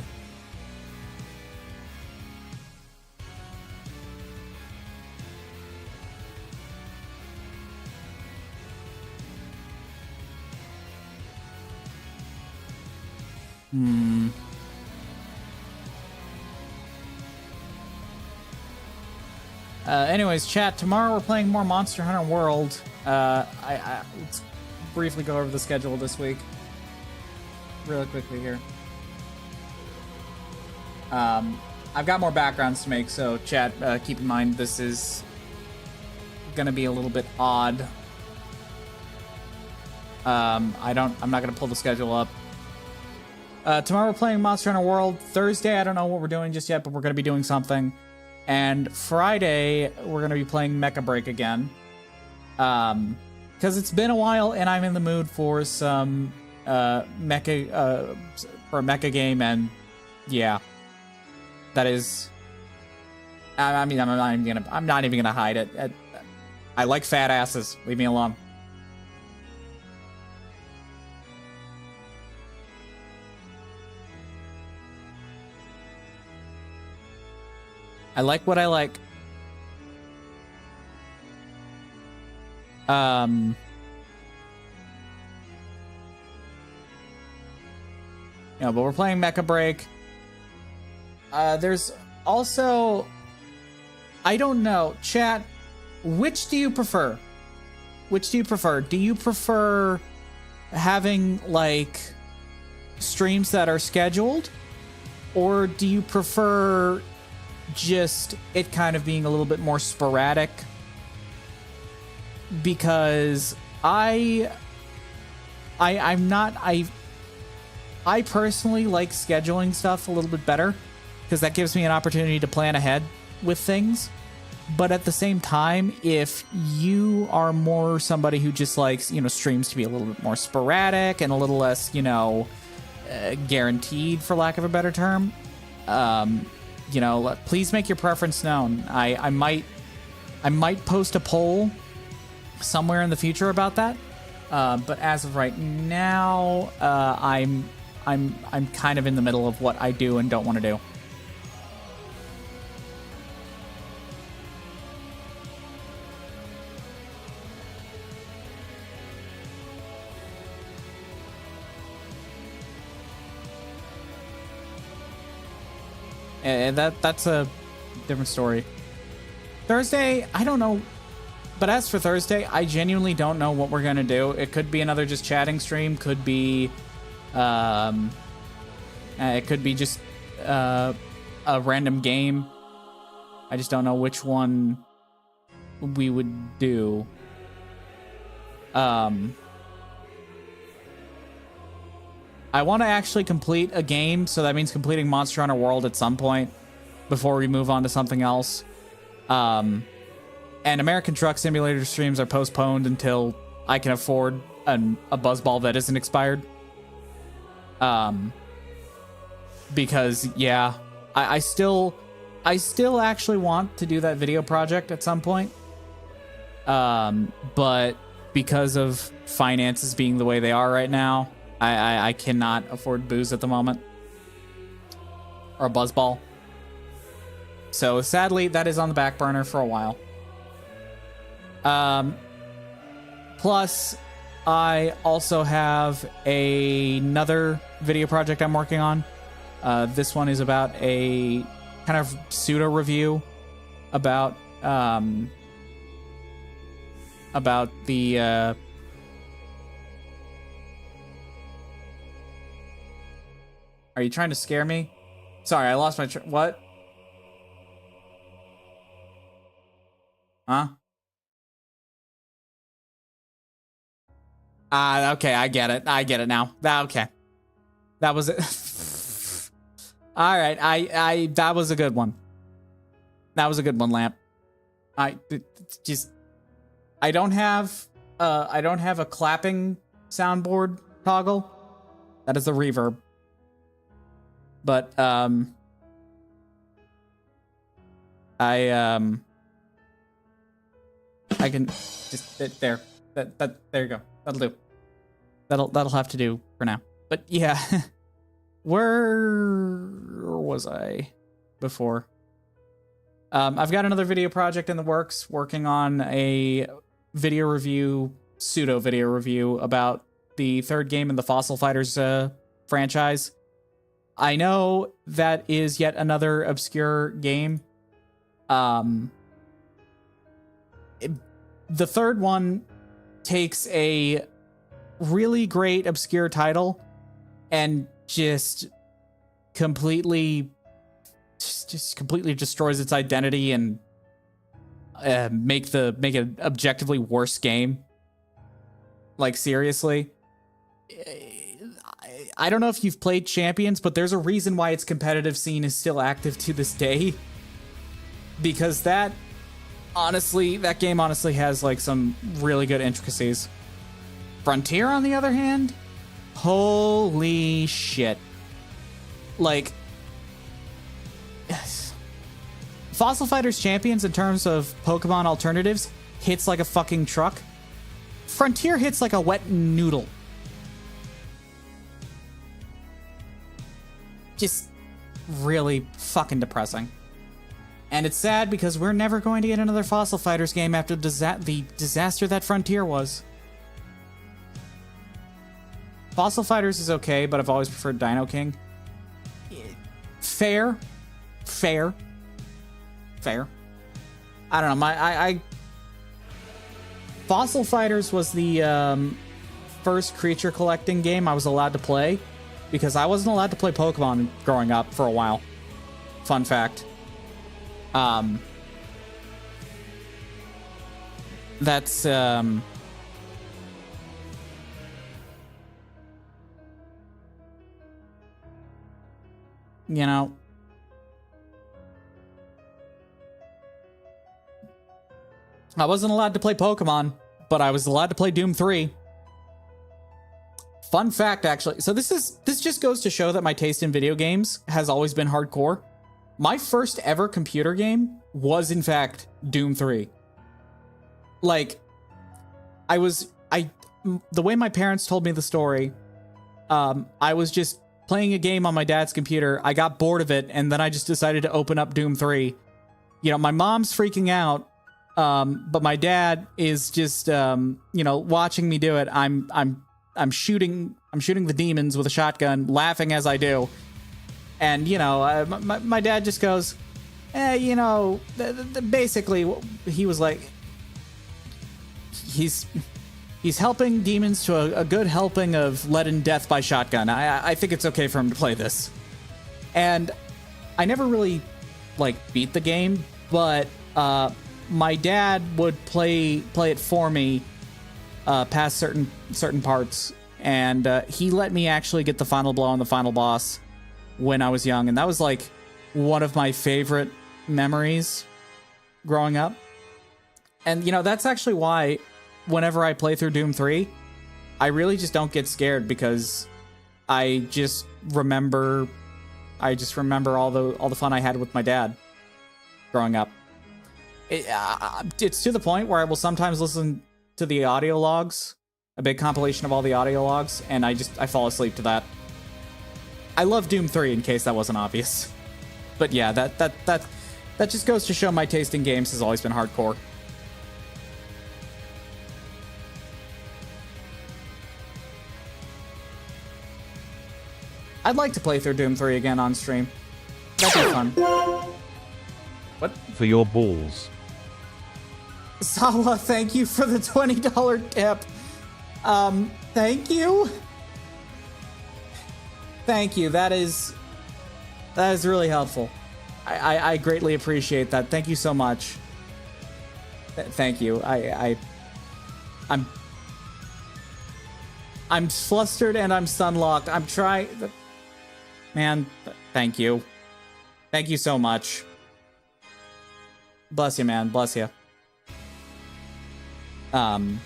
Anyways, chat, tomorrow we're playing more Monster Hunter World. Let's briefly go over the schedule this week. Really quickly here. I've got more backgrounds to make, so chat, keep in mind this is gonna be a little bit odd. I'm not gonna pull the schedule up. Tomorrow we're playing Monster Hunter World. Thursday, I don't know what we're doing just yet, but we're gonna be doing something. And Friday, we're going to be playing Mecha Break again. Because it's been a while, and I'm in the mood for some mecha, for a mecha game, and yeah. That is... I mean, I'm not even gonna hide it. I like fat asses. Leave me alone. I like what I like. Yeah, but we're playing Mecha Break. There's also... I don't know. Chat, which do you prefer? Which do you prefer? Do you prefer having, like, streams that are scheduled, or do you prefer just it kind of being a little bit more sporadic? Because I personally like scheduling stuff a little bit better, because that gives me an opportunity to plan ahead with things. But at the same time, if you are more somebody who just likes, streams to be a little bit more sporadic and a little less, guaranteed, for lack of a better term, please make your preference known. I might post a poll somewhere in the future about that. But as of right now, I'm kind of in the middle of what I do and don't want to do. And that's a different story. Thursday, I don't know. But as for Thursday, I genuinely don't know what we're going to do. It could be another just chatting stream. Could be, it could be just a random game. I just don't know which one we would do. I want to actually complete a game, so that means completing Monster Hunter World at some point before we move on to something else. And American Truck Simulator streams are postponed until I can afford a buzzball that isn't expired. Because, yeah, I still actually want to do that video project at some point. But because of finances being the way they are right now, I cannot afford booze at the moment. Or a buzzball. So sadly, that is on the back burner for a while. Plus, I also have another video project I'm working on. This one is about a kind of pseudo review about the Are you trying to scare me? Sorry, I lost my what? Huh? Okay, I get it. I get it now. Okay. That was it. All right, that was a good one. That was a good one, Lamp. I don't have a clapping soundboard toggle. That is the reverb. But I can just there. There you go. That'll do. That'll have to do for now. But yeah, where was I before? I've got another video project in the works, working on a video review, pseudo video review about the third game in the Fossil Fighters franchise. I know that is yet another obscure game. The third one takes a really great obscure title and just completely destroys its identity and make an objectively worse game. Like, seriously. I don't know if you've played Champions, but there's a reason why its competitive scene is still active to this day. Because that game honestly has like some really good intricacies. Frontier, on the other hand, holy shit. Like, Fossil Fighters Champions, in terms of Pokemon alternatives, hits like a fucking truck. Frontier hits like a wet noodle. Just really fucking depressing. And it's sad because we're never going to get another Fossil Fighters game after the disaster that Frontier was. Fossil Fighters is okay, but I've always preferred Dino King. Fair. I don't know. Fossil Fighters was the first creature collecting game I was allowed to play. because I wasn't allowed to play Pokemon growing up for a while. Fun fact. That's, you know, I wasn't allowed to play Pokemon, but I was allowed to play Doom 3. Fun fact, actually. So this just goes to show that my taste in video games has always been hardcore. My first ever computer game was, in fact, Doom 3. Like, the way my parents told me the story, I was just playing a game on my dad's computer. I got bored of it, and then I just decided to open up Doom 3. You know, my mom's freaking out, but my dad is just, you know, watching me do it. I'm shooting the demons with a shotgun, laughing as I do. And, you know, my dad just goes, you know, basically, he was like, he's helping demons to a good helping of lead and death by shotgun. I think it's okay for him to play this. And I never really, like, beat the game, but my dad would play it for me past certain parts, and he let me actually get the final blow on the final boss when I was young, and that was like one of my favorite memories growing up. And you know, that's actually why whenever I play through Doom 3, I really just don't get scared, because I just remember all the fun I had with my dad growing up. It's to the point where I will sometimes listen to the audio logs, a big compilation of all the audio logs, and I fall asleep to that. I love Doom 3, in case that wasn't obvious. But yeah, that just goes to show my taste in games has always been hardcore. I'd like to play through Doom 3 again on stream. That'd be fun. What? For your balls. Sawa, thank you for the $20 tip. Thank you. Thank you. That is really helpful. I greatly appreciate that. Thank you so much. Thank you. I'm flustered and I'm stun-locked. I'm trying. Man, thank you. Thank you so much. Bless you, man. Bless you. I'm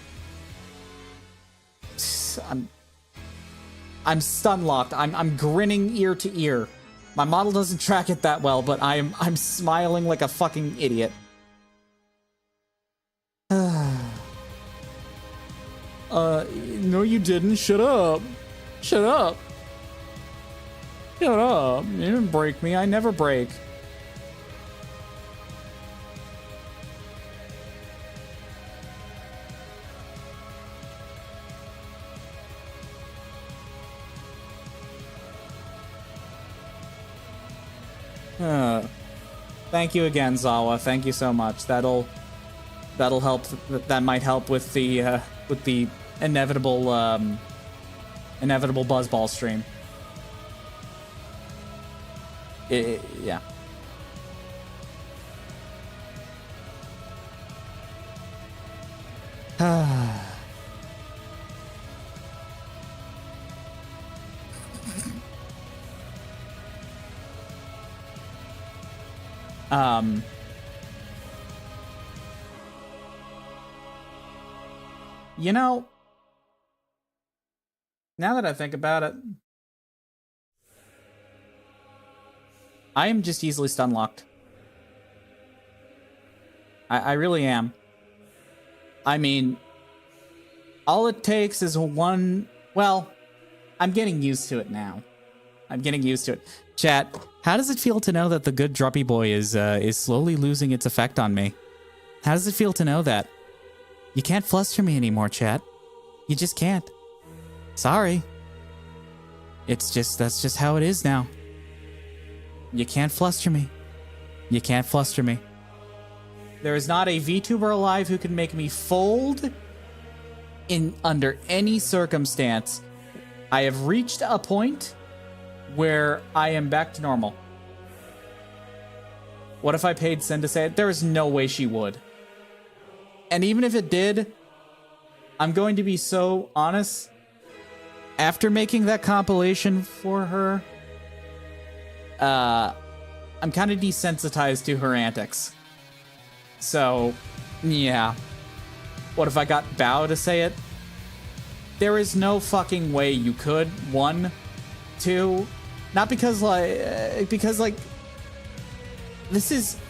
stun-locked. I'm grinning ear to ear. My model doesn't track it that well, but I'm smiling like a fucking idiot. No you didn't. Shut up. Shut up. Shut up. You didn't break me. I never break. Thank you again, Zawa. Thank you so much. That'll help. That might help with the inevitable Buzzball stream. Yeah. You know, now that I think about it, I am just easily stun-locked. I really am. I mean, all it takes is one... Well, I'm getting used to it now. I'm getting used to it. Chat, how does it feel to know that the good Druppy Boy is slowly losing its effect on me? How does it feel to know that? You can't fluster me anymore, chat. You just can't. Sorry. That's just how it is now. You can't fluster me. You can't fluster me. There is not a VTuber alive who can make me fold under any circumstance. I have reached a point where I am back to normal. What if I paid Sin to say it? There is no way she would. And even if it did, I'm going to be so honest. After making that compilation for her, I'm kind of desensitized to her antics. So, yeah. What if I got Bao to say it? There is no fucking way you could. 1, 2, not because like,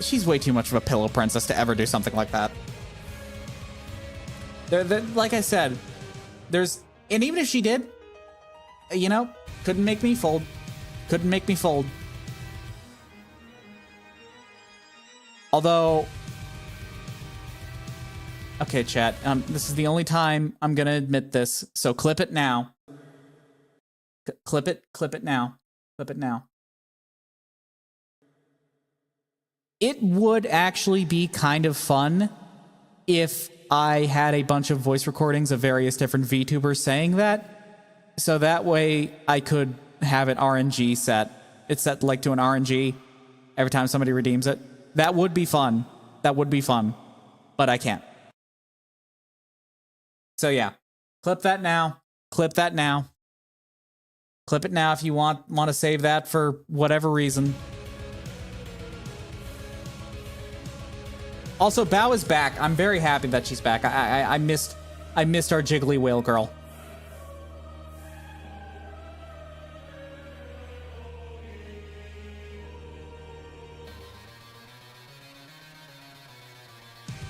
she's way too much of a pillow princess to ever do something like that. Like I said, and even if she did, you know, couldn't make me fold. Couldn't make me fold. Although, okay, chat, this is the only time I'm gonna admit this, so clip it now. Clip it now. Clip it now. It would actually be kind of fun if I had a bunch of voice recordings of various different VTubers saying that, so that way I could have it RNG set. It's set like to an RNG every time somebody redeems it. That would be fun. That would be fun. But I can't. So yeah. Clip that now. Clip that now. Clip it now if you want to save that for whatever reason. Also, Bao is back. I'm very happy that she's back. I missed our jiggly whale girl.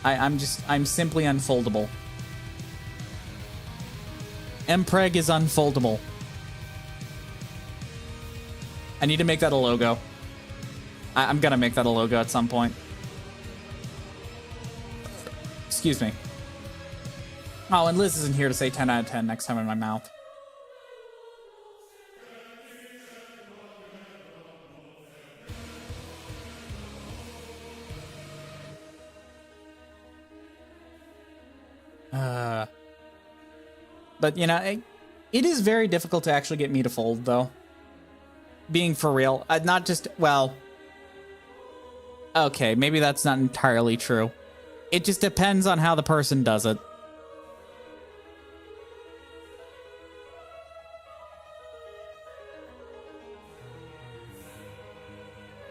I'm simply unfoldable. Mpreg is unfoldable. I need to make that a logo. I'm gonna make that a logo at some point. Excuse me. Oh, and Liz isn't here to say 10 out of 10 next time in my mouth. But, you know, it is very difficult to actually get me to fold, though. Being for real. Not just, well... Okay, maybe that's not entirely true. It just depends on how the person does it.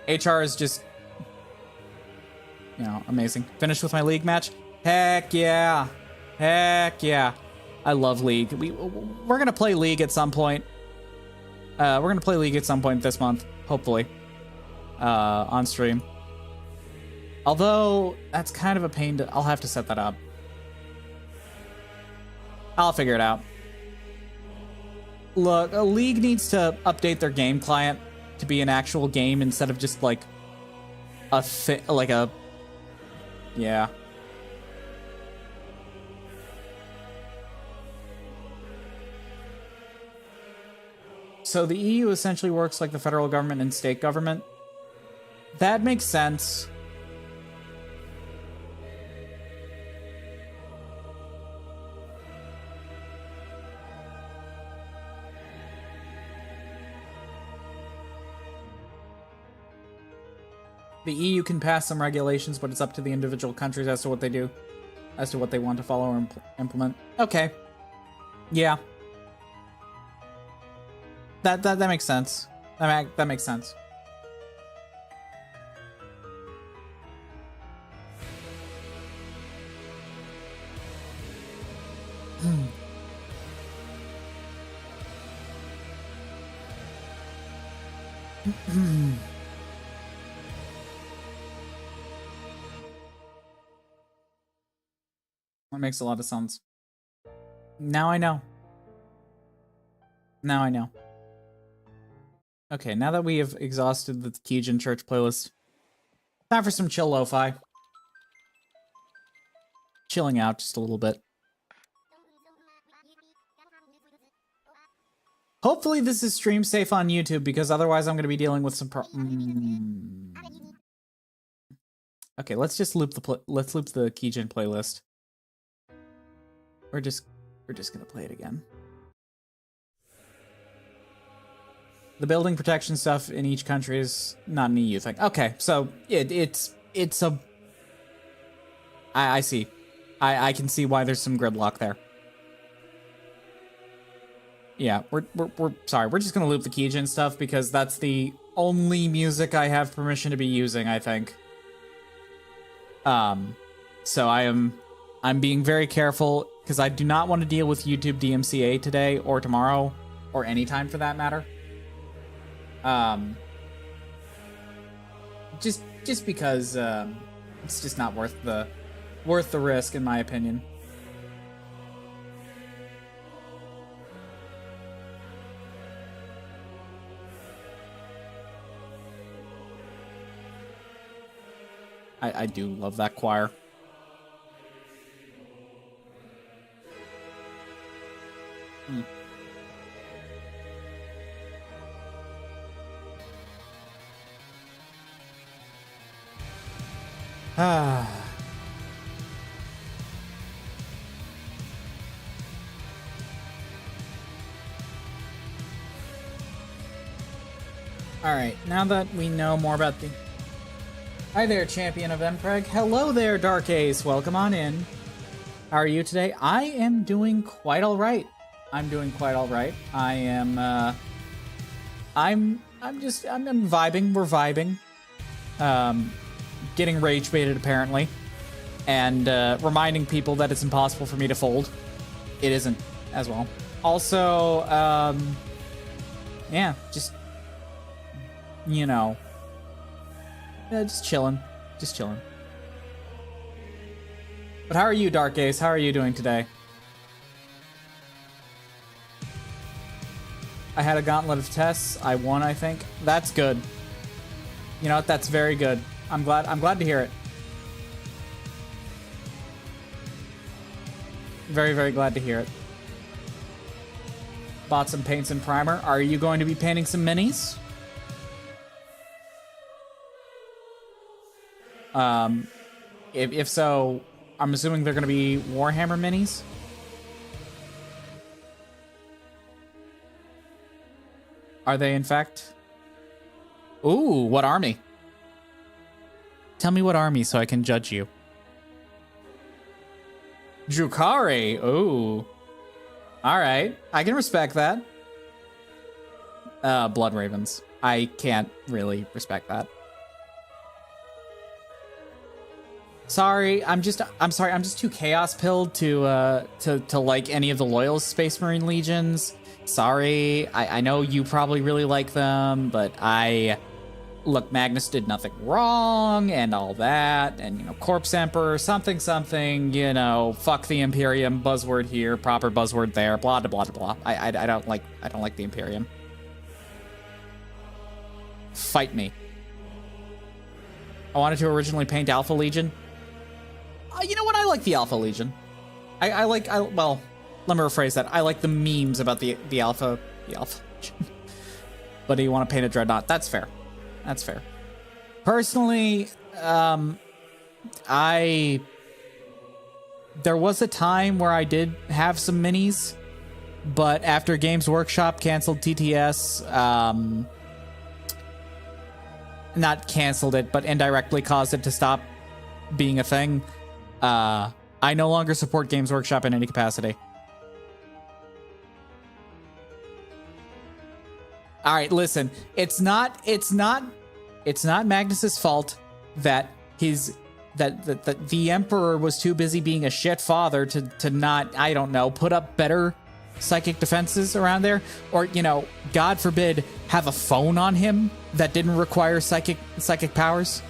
HR is just... You know, amazing. Finished with my League match? Heck yeah. Heck yeah. I love League. We're gonna play League at some point. We're gonna play League at some point this month, hopefully, on stream. Although that's kind of a pain to. I'll have to set that up. I'll figure it out. Look, League needs to update their game client to be an actual game instead of just like a yeah. So the EU essentially works like the federal government and state government. That makes sense. The EU can pass some regulations, but it's up to the individual countries as to what they do, as to what they want to follow or implement. Okay. Yeah. That makes sense. That makes sense. That makes a lot of sense. Now I know. Now I know. Okay, now that we have exhausted the Kijin Church playlist, time for some chill lo-fi. Chilling out just a little bit. Hopefully this is stream safe on YouTube, because otherwise I'm going to be dealing with some Okay, let's just loop the Kijin playlist. We're just gonna play it again. The building protection stuff in each country is not an EU thing. Okay, so it's a... I see. I can see why there's some gridlock there. Yeah, we're sorry. We're just gonna loop the Kijin stuff because that's the only music I have permission to be using, I think. So I'm being very careful because I do not want to deal with YouTube DMCA today or tomorrow or anytime for that matter. Just because it's just not worth the risk in my opinion. I do love that choir. Ah. All right, now that we know more about the... Hi there, champion of Mpreg. Hello there, Dark Ace. Welcome on in. How are you today? I am doing quite all right. I'm doing quite all right. I am, I'm vibing. We're vibing. Getting rage baited apparently. And, reminding people that it's impossible for me to fold. It isn't as well. Also, yeah, just, you know, just chilling. Just chilling. But how are you, Dark Ace? How are you doing today? I had a gauntlet of tests. I won, I think. That's good. You know what? That's very good. I'm glad to hear it. Very, very glad to hear it. Bought some paints and primer. Are you going to be painting some minis? If so, I'm assuming they're going to be Warhammer minis. Are they, in fact? Ooh, what army? Tell me what army so I can judge you. Drukhari. Ooh. All right. I can respect that. Blood Ravens. I can't really respect that. Sorry, I'm sorry, I'm just too chaos pilled to like any of the Loyalist Space Marine Legions. Sorry, I know you probably really like them, but look, Magnus did nothing wrong and all that, and, you know, Corpse Emperor, something, you know, fuck the Imperium, buzzword here, proper buzzword there, blah, blah, blah, blah. I don't like the Imperium. Fight me. I wanted to originally paint Alpha Legion. You know what? I like the Alpha Legion. Well, let me rephrase that. I like the memes about the Alpha Legion. But do you want to paint a Dreadnought? That's fair. That's fair. Personally, there was a time where I did have some minis, but after Games Workshop canceled TTS, not canceled it, but indirectly caused it to stop being a thing, I no longer support Games Workshop in any capacity. All right, listen. It's not Magnus's fault that the Emperor was too busy being a shit father to not, I don't know, put up better psychic defenses around there, or, you know, God forbid, have a phone on him that didn't require psychic powers.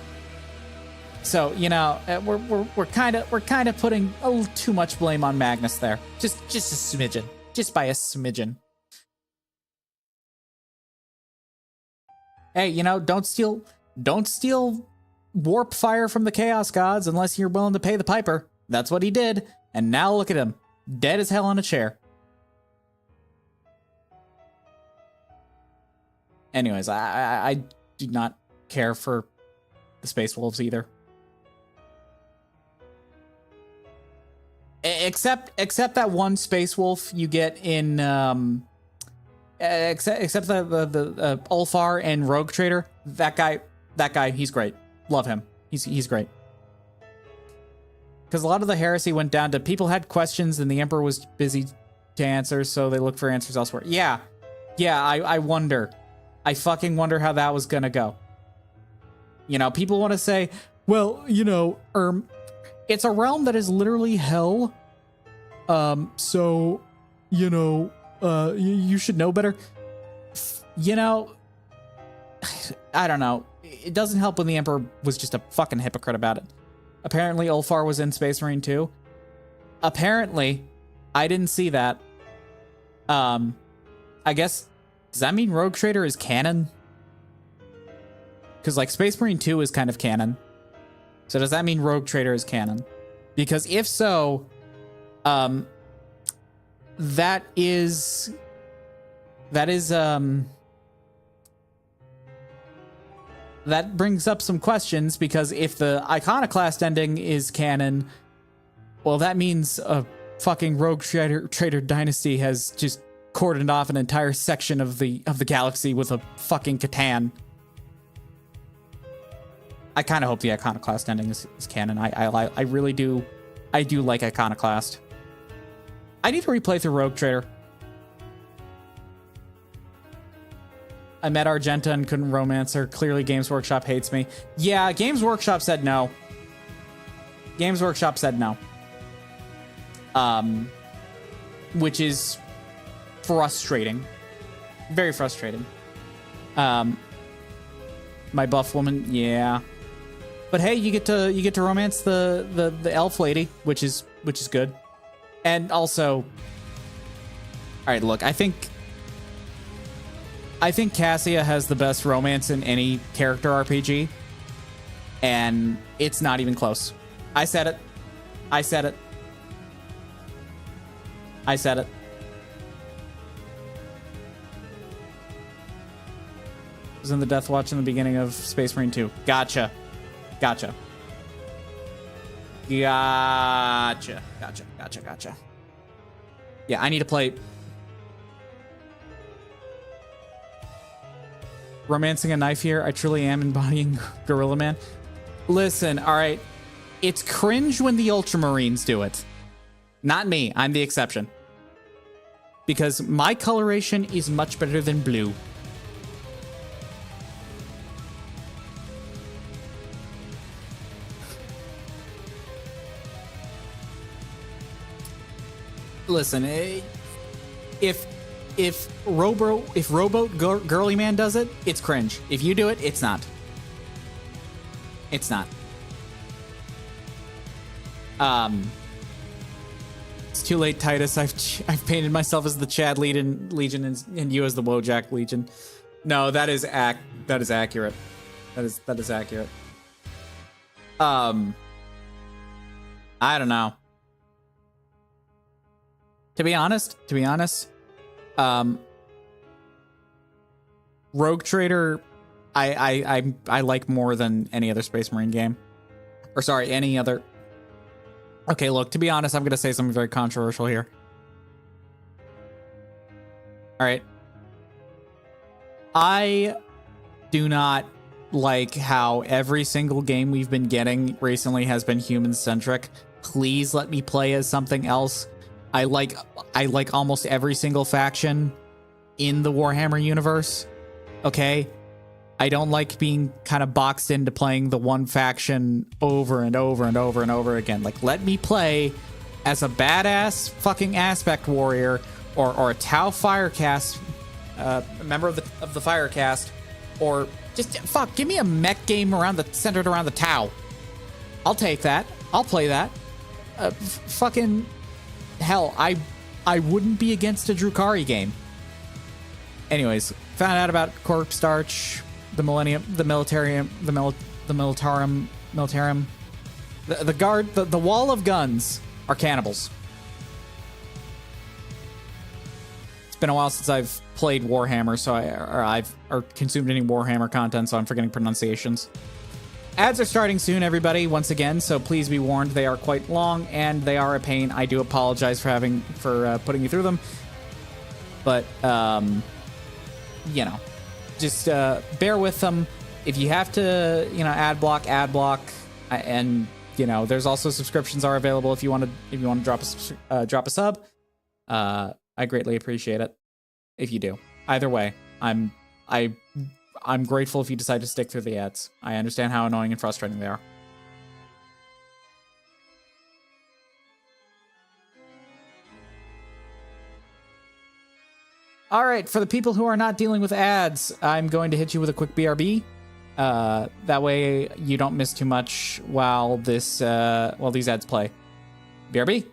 So, you know, we're kind of putting a little too much blame on Magnus there. Just a smidgen. Just by a smidgen. Hey, you know, don't steal warp fire from the Chaos Gods unless you're willing to pay the piper. That's what he did. And now look at him. Dead as hell on a chair. Anyways, I do not care for the Space Wolves either. Except that one Space Wolf you get in except the Ulfar and Rogue Trader. That guy, he's great. Love him. He's great. Because a lot of the heresy went down to people had questions and the Emperor was busy to answer, so they looked for answers elsewhere. Yeah, I wonder. I fucking wonder how that was gonna go. You know, people want to say, well, you know, it's a realm that is literally hell. So, you know, you should know better. You know, I don't know. It doesn't help when the Emperor was just a fucking hypocrite about it. Apparently, Ulfar was in Space Marine 2. Apparently, I didn't see that. I guess, does that mean Rogue Trader is canon? Because, like, Space Marine 2 is kind of canon. So does that mean Rogue Trader is canon? Because if so, that brings up some questions, because if the Iconoclast ending is canon, well, that means a fucking Rogue Trader dynasty has just cordoned off an entire section of the galaxy with a fucking Catan. I kind of hope the Iconoclast ending is canon. I really do. I do like Iconoclast. I need to replay through Rogue Trader. I met Argenta and couldn't romance her. Clearly Games Workshop hates me. Yeah, Games Workshop said no. Games Workshop said no. Which is frustrating. Very frustrating. My buff woman, yeah. But hey, you get to romance the elf lady, which is good. And also, all right, look, I think Cassia has the best romance in any character RPG, and it's not even close. I said it. I said it. I said it. Was in the Death Watch in the beginning of Space Marine 2. Gotcha. Gotcha. Gotcha. Gotcha. Gotcha. Gotcha. Yeah, I need to play romancing a knife here. I truly am embodying Gorilla Man. Listen, all right. It's cringe when the Ultramarines do it. Not me. I'm the exception. Because my coloration is much better than blue. Listen, if Rowboat Girly Man does it, it's cringe. If you do it, it's not. It's not. It's too late, Titus. I've painted myself as the Chad Legion and you as the Wojak Legion. No, that is accurate. That is accurate. I don't know. To be honest, Rogue Trader, I like more than any other Space Marine game, or sorry, any other. Okay, look. To be honest, I'm gonna say something very controversial here. All right, I do not like how every single game we've been getting recently has been human-centric. Please let me play as something else. I like almost every single faction in the Warhammer universe. Okay? I don't like being kind of boxed into playing the one faction over and over and over and over again. Like, let me play as a badass fucking aspect warrior or a Tau Firecast member of the Firecast, or just give me a mech game centered around the Tau. I'll take that. I'll play that. Fucking hell, I wouldn't be against a Drukhari game. Anyways, found out about Corpse Starch, the Millennium, the Militarium, the Militarum, the guard, the Wall of Guns are cannibals. It's been a while since I've played Warhammer, so I've consumed any Warhammer content, so I'm forgetting pronunciations. Ads are starting soon, everybody, once again, so please be warned. They are quite long, and they are a pain. I do apologize for putting you through them. But, you know, just bear with them. If you have to, you know, ad block, and you know, there's also subscriptions are available if you want to drop a sub. I greatly appreciate it if you do. Either way, I'm grateful if you decide to stick through the ads. I understand how annoying and frustrating they are. All right, for the people who are not dealing with ads, I'm going to hit you with a quick BRB. That way you don't miss too much while these ads play. BRB.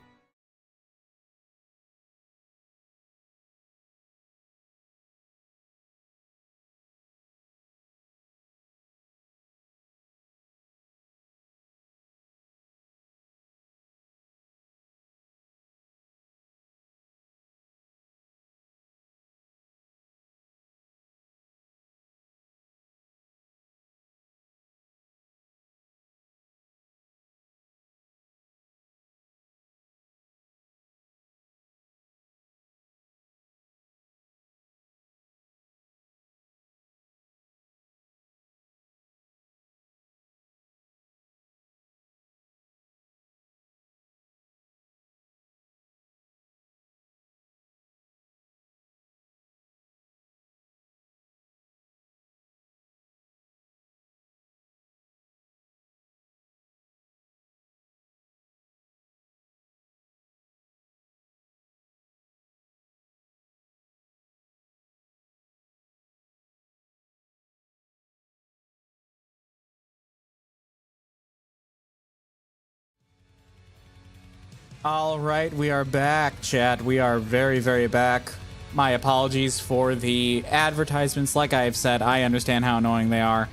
All right, we are back, chat. We are very, very back. My apologies for the advertisements. Like I have said, I understand how annoying they are.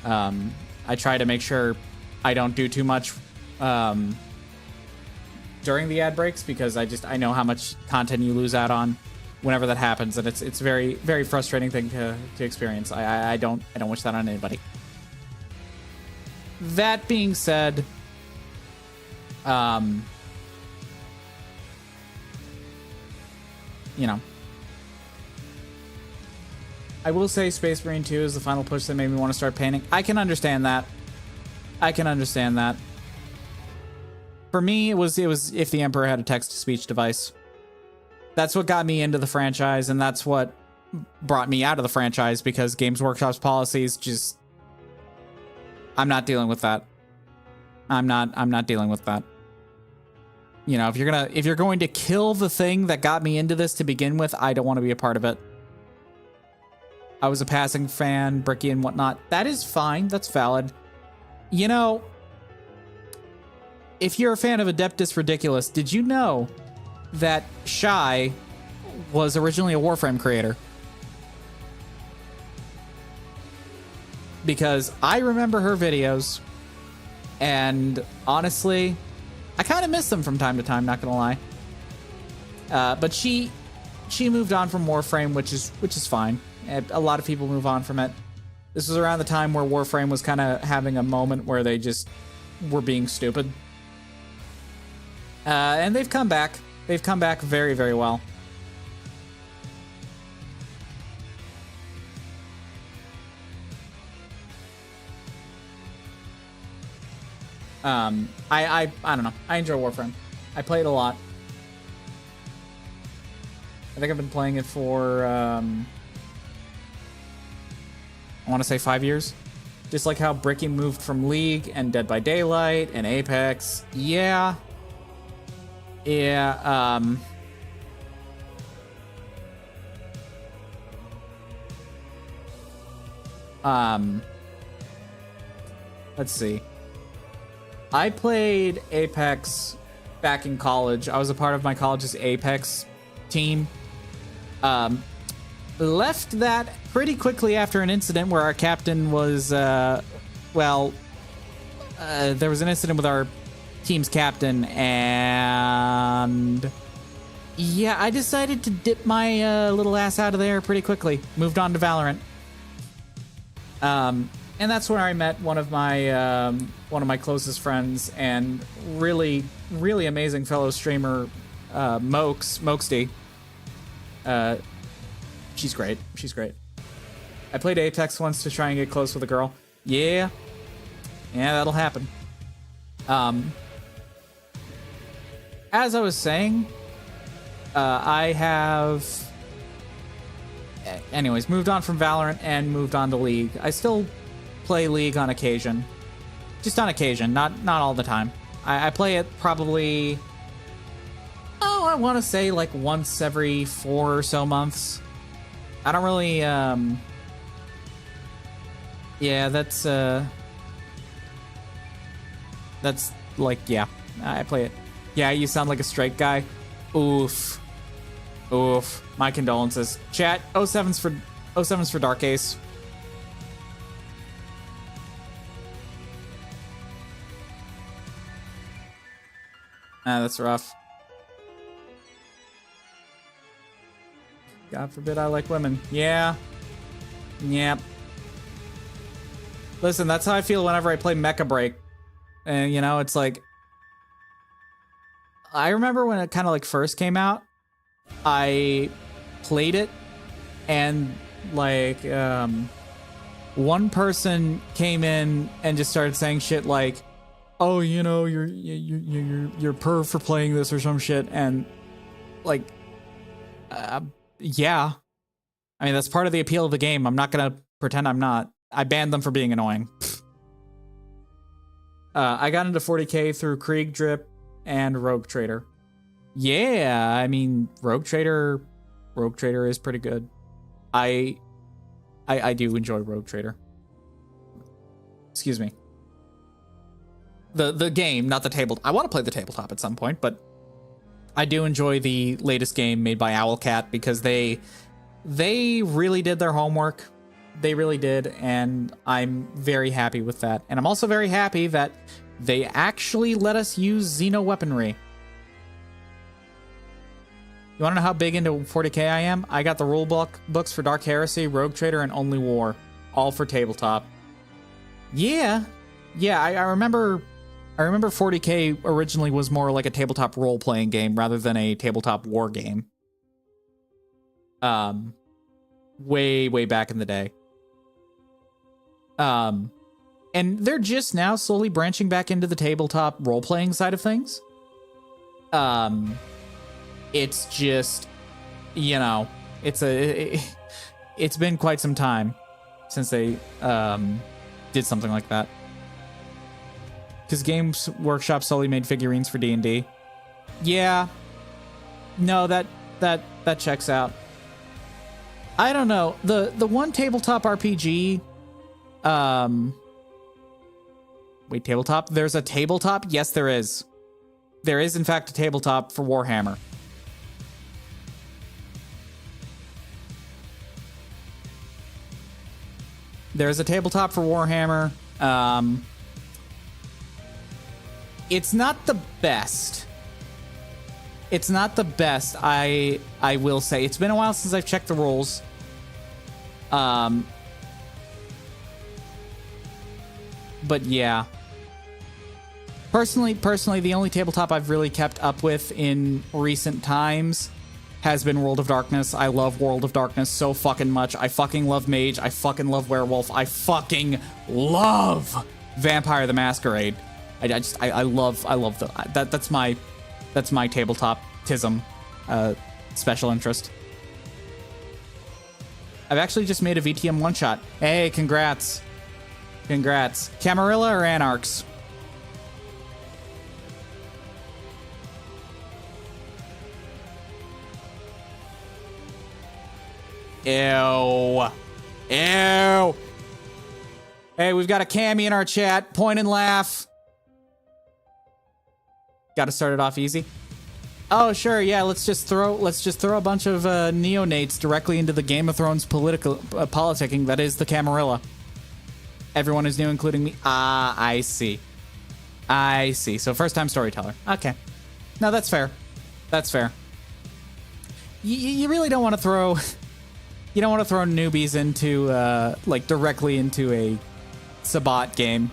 I try to make sure I don't do too much during the ad breaks because I know how much content you lose out on whenever that happens, and it's very, very frustrating thing to experience. I don't wish that on anybody. That being said, you know, I will say Space Marine 2 is the final push that made me want to start painting. I can understand that. For me, it was if the Emperor had a text-to-speech device. That's what got me into the franchise, and that's what brought me out of the franchise, because Games Workshop's policies just... I'm not dealing with that. I'm not dealing with that. You know, if you're going to kill the thing that got me into this to begin with, I don't want to be a part of it. I was a passing fan, Bricky and whatnot. That is fine. That's valid. You know, if you're a fan of Adeptus Ridiculous, did you know that Shy was originally a Warframe creator? Because I remember her videos, and honestly, I kind of miss them from time to time, not gonna lie. But she moved on from Warframe, which is fine. A lot of people move on from it. This was around the time where Warframe was kind of having a moment where they just were being stupid. And they've come back. They've come back very, very well. I don't know. I enjoy Warframe. I play it a lot. I think I've been playing it for, I want to say 5 years. Just like how Bricky moved from League and Dead by Daylight and Apex. Yeah. Yeah, let's see. I played Apex back in college. I was a part of my college's Apex team. Left that pretty quickly after an incident where our captain was, there was an incident with our team's captain, and yeah, I decided to dip my little ass out of there pretty quickly. Moved on to Valorant. And that's where I met one of my closest friends and really, really amazing fellow streamer, Mokesty. She's great. She's great. I played Apex once to try and get close with a girl. Yeah. Yeah, that'll happen. As I was saying, I have... Anyways, moved on from Valorant and moved on to League. I still play League on occasion. Just on occasion, not all the time. I play it probably... Oh, I want to say like once every 4 or so months. I don't really... Yeah, that's like, yeah, I play it. Yeah, you sound like a straight guy. Oof. Oof. My condolences. Chat, 07's for Dark Ace. That's rough. God forbid I like women. Yeah. Yep. Listen, that's how I feel whenever I play Mecha Break. And, you know, it's like... I remember when it kind of like first came out, I played it, and like, one person came in and just started saying shit like, oh, you know, you're perv for playing this or some shit, and like, yeah. I mean, that's part of the appeal of the game. I'm not gonna pretend I'm not. I banned them for being annoying. I got into 40k through Krieg Drip and Rogue Trader. Yeah, I mean, Rogue Trader is pretty good. I do enjoy Rogue Trader. Excuse me. The game, not the table. I want to play the tabletop at some point, but I do enjoy the latest game made by Owlcat because they really did their homework. They really did, and I'm very happy with that. And I'm also very happy that they actually let us use Xeno weaponry. You want to know how big into 40k I am? I got the rule books for Dark Heresy, Rogue Trader, and Only War, all for tabletop. Yeah, I remember 40k originally was more like a tabletop role-playing game rather than a tabletop war game. Way back in the day. And they're just now slowly branching back into the tabletop role-playing side of things. It's just, you know, it's been quite some time since they did something like that. Because Games Workshop slowly made figurines for D&D. Yeah. No, that checks out. I don't know. The one tabletop RPG. Wait, tabletop? There's a tabletop? Yes, there is. There is, in fact, a tabletop for Warhammer. There's a tabletop for Warhammer. It's not the best. It's not the best, I will say. It's been a while since I've checked the rules. But yeah. Personally, the only tabletop I've really kept up with in recent times has been World of Darkness. I love World of Darkness so fucking much. I fucking love Mage. I fucking love Werewolf. I fucking love Vampire the Masquerade. I love that's my tabletop-tism special interest. I've actually just made a VTM one-shot. Hey, congrats. Congrats. Camarilla or Anarchs? Ew. Ew. Hey, we've got a Cammy in our chat. Point and laugh. Got to start it off easy. Oh, sure. Yeah, let's just throw a bunch of neonates directly into the Game of Thrones politicking that is the Camarilla. Everyone is new, including me. Ah, I see. I see. So first-time storyteller. Okay. No, that's fair. That's fair. You really don't want to throw... You don't want to throw newbies into, like, directly into a Sabbat game.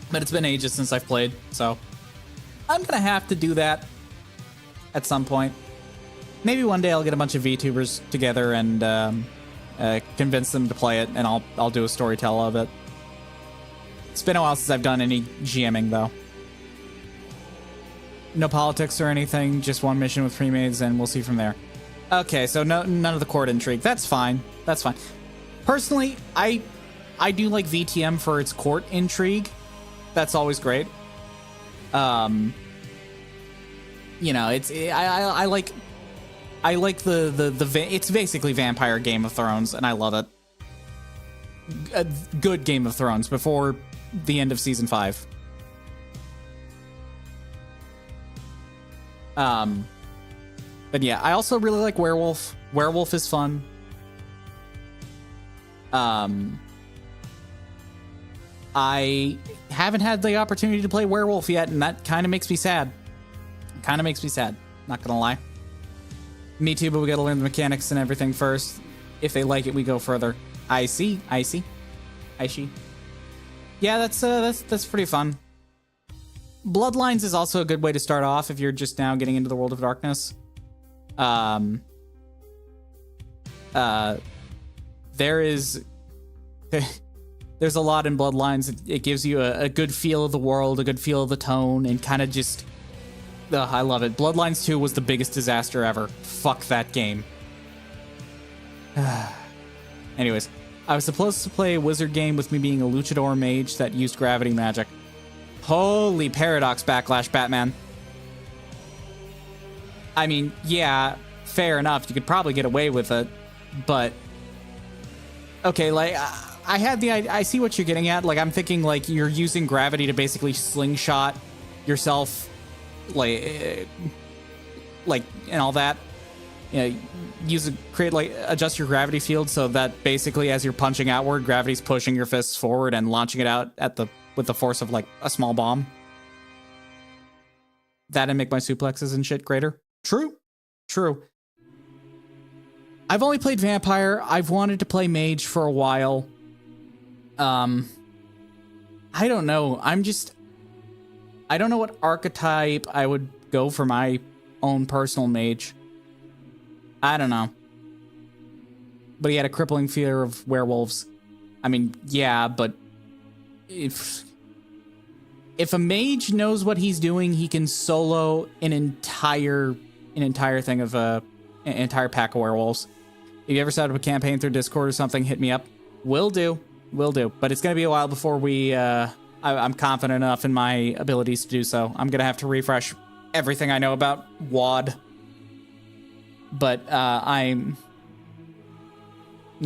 But it's been ages since I've played, so... I'm gonna have to do that. at some point. Maybe one day I'll get a bunch of VTubers together and convince them to play it, and I'll do a storytell of it. It's been a while since I've done any GMing, though. No politics or anything, just one mission with pre-mades, and we'll see from there. Okay, so none of the court intrigue. That's fine. That's fine. Personally, I do like VTM for its court intrigue. That's always great. You know, I like it's basically vampire Game of Thrones, and I love it. A good Game of Thrones before the end of season 5. But yeah, I also really like Werewolf. Werewolf is fun. I haven't had the opportunity to play Werewolf yet, and that kind of makes me sad. Not gonna lie. Me too, but we gotta learn the mechanics and everything first. If they like it, we go further. I see. Yeah, that's pretty fun. Bloodlines is also a good way to start off if you're just now getting into the World of Darkness. There's a lot in Bloodlines. It gives you a good feel of the world, a good feel of the tone, and kind of just... I love it. Bloodlines 2 was the biggest disaster ever. Fuck that game. Anyways, I was supposed to play a wizard game with me being a luchador mage that used gravity magic. Holy paradox backlash, Batman. I mean, yeah, fair enough. You could probably get away with it, but... Okay, like, I see what you're getting at. Like, I'm thinking, like, you're using gravity to basically slingshot yourself, like, and all that. You know, adjust your gravity field so that basically as you're punching outward, gravity's pushing your fists forward and launching it out with the force of, like, a small bomb. That'd make my suplexes and shit greater. True. I've only played Vampire. I've wanted to play Mage for a while. I don't know. I don't know what archetype I would go for my own personal Mage. I don't know. But he had a crippling fear of werewolves. I mean, yeah, but if a mage knows what he's doing, he can solo an entire thing of an entire pack of werewolves. If you ever set up a campaign through Discord or something, hit me up. Will do. But it's gonna be a while before I'm confident enough in my abilities to do so. I'm gonna have to refresh everything I know about WoD. But I'm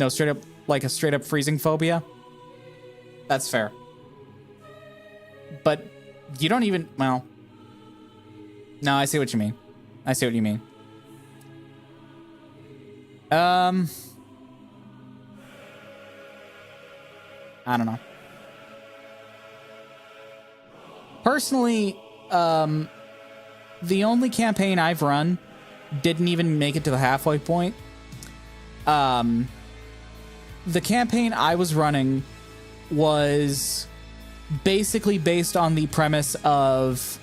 straight up freezing phobia. That's fair. But you don't even, well, no, I see what you mean. I don't know. Personally, the only campaign I've run didn't even make it to the halfway point. The campaign I was running was basically based on the premise of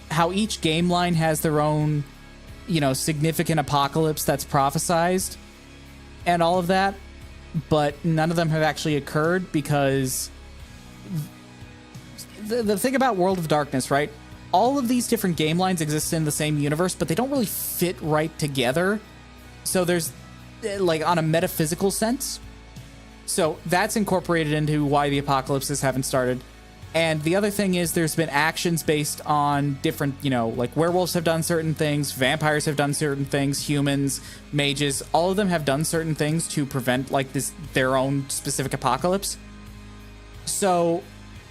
how each game line has their own, significant apocalypse that's prophesized and all of that, but none of them have actually occurred because the thing about World of Darkness, right? All of these different game lines exist in the same universe, but they don't really fit right together. So there's, like, on a metaphysical sense. So that's incorporated into why the apocalypses haven't started. And the other thing is there's been actions based on different, like werewolves have done certain things, vampires have done certain things, humans, mages, all of them have done certain things to prevent, like, their own specific apocalypse. So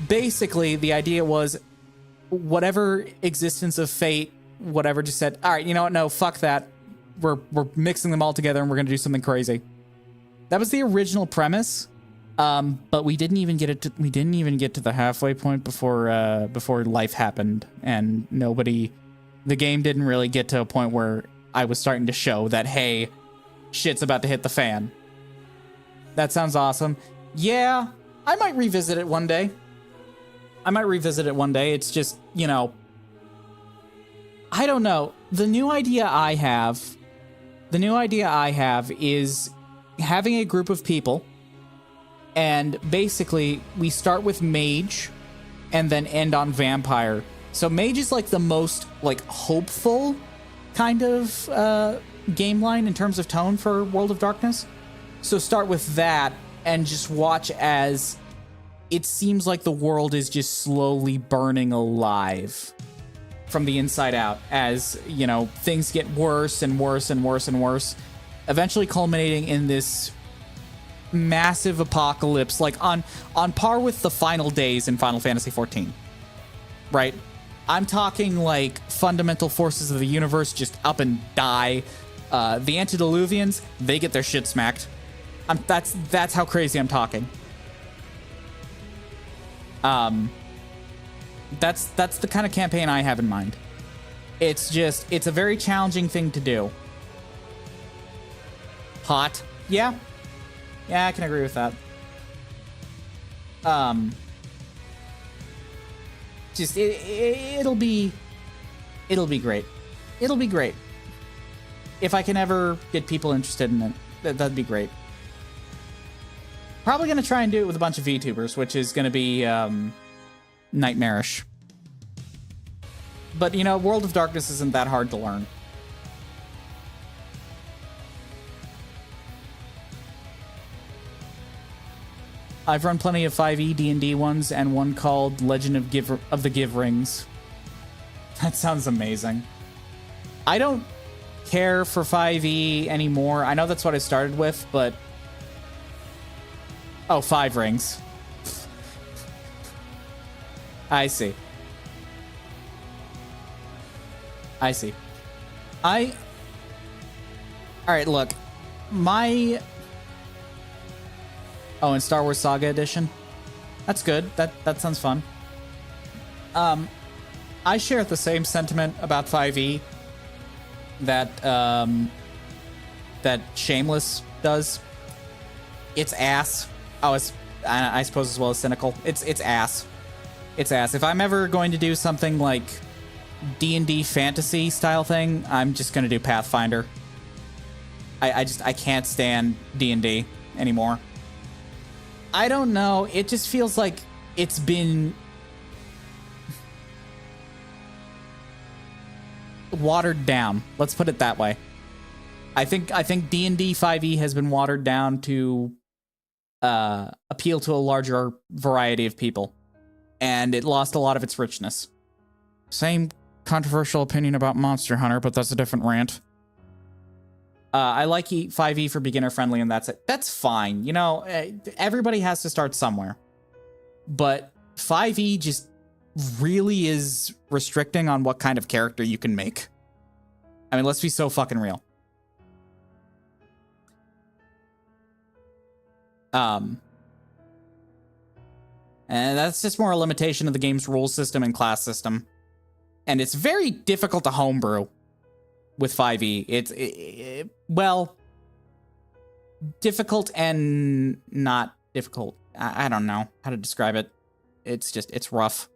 basically the idea was whatever existence of fate, whatever, just said, all right, you know what? No, fuck that. We're mixing them all together and we're going to do something crazy. That was the original premise. But we didn't even get to the halfway point before life happened, and the game didn't really get to a point where I was starting to show that, hey, shit's about to hit the fan. That sounds awesome. Yeah, I might revisit it one day. It's just, I I don't know. The new idea I have is having a group of people, and basically we start with mage and then end on vampire. So mage is like the most like hopeful kind of game line in terms of tone for World of Darkness. So start with that and just watch as it seems like the world is just slowly burning alive from the inside out as, you know, things get worse and worse and worse and worse, eventually culminating in this massive apocalypse, like on par with the final days in Final Fantasy XIV, right? I'm talking like fundamental forces of the universe just up and die. The antediluvians, they get their shit smacked. That's how crazy I'm talking. That's the kind of campaign I have in mind. It's a very challenging thing to do. Hot. Yeah, I can agree with that. Just it'll be great. It'll be great. If I can ever get people interested in it, that'd be great. Probably gonna try and do it with a bunch of VTubers, which is gonna be nightmarish. But you know, World of Darkness isn't that hard to learn. I've run plenty of 5e D&D ones and one called Legend of the Give Rings. That sounds amazing. I don't care for 5e anymore. I know that's what I started with, but... Oh, 5 rings. I see. Alright, look. Oh, and Star Wars Saga Edition? That's good. That sounds fun. I share the same sentiment about 5e that Shameless does. It's ass. I suppose as well as cynical. It's ass. It's ass. If I'm ever going to do something like D&D fantasy style thing, I'm just going to do Pathfinder. I can't stand D&D anymore. I don't know. It just feels like it's been watered down. Let's put it that way. I think D&D 5e has been watered down to appeal to a larger variety of people, and it lost a lot of its richness. Same controversial opinion about Monster Hunter, but that's a different rant. I like 5e for beginner friendly, and that's it. That's fine. You know, everybody has to start somewhere. But 5e just really is restricting on what kind of character you can make. I mean, let's be so fucking real. And that's just more a limitation of the game's rules system and class system. And it's very difficult to homebrew with 5e. Well, difficult and not difficult. I don't know how to describe it. It's rough.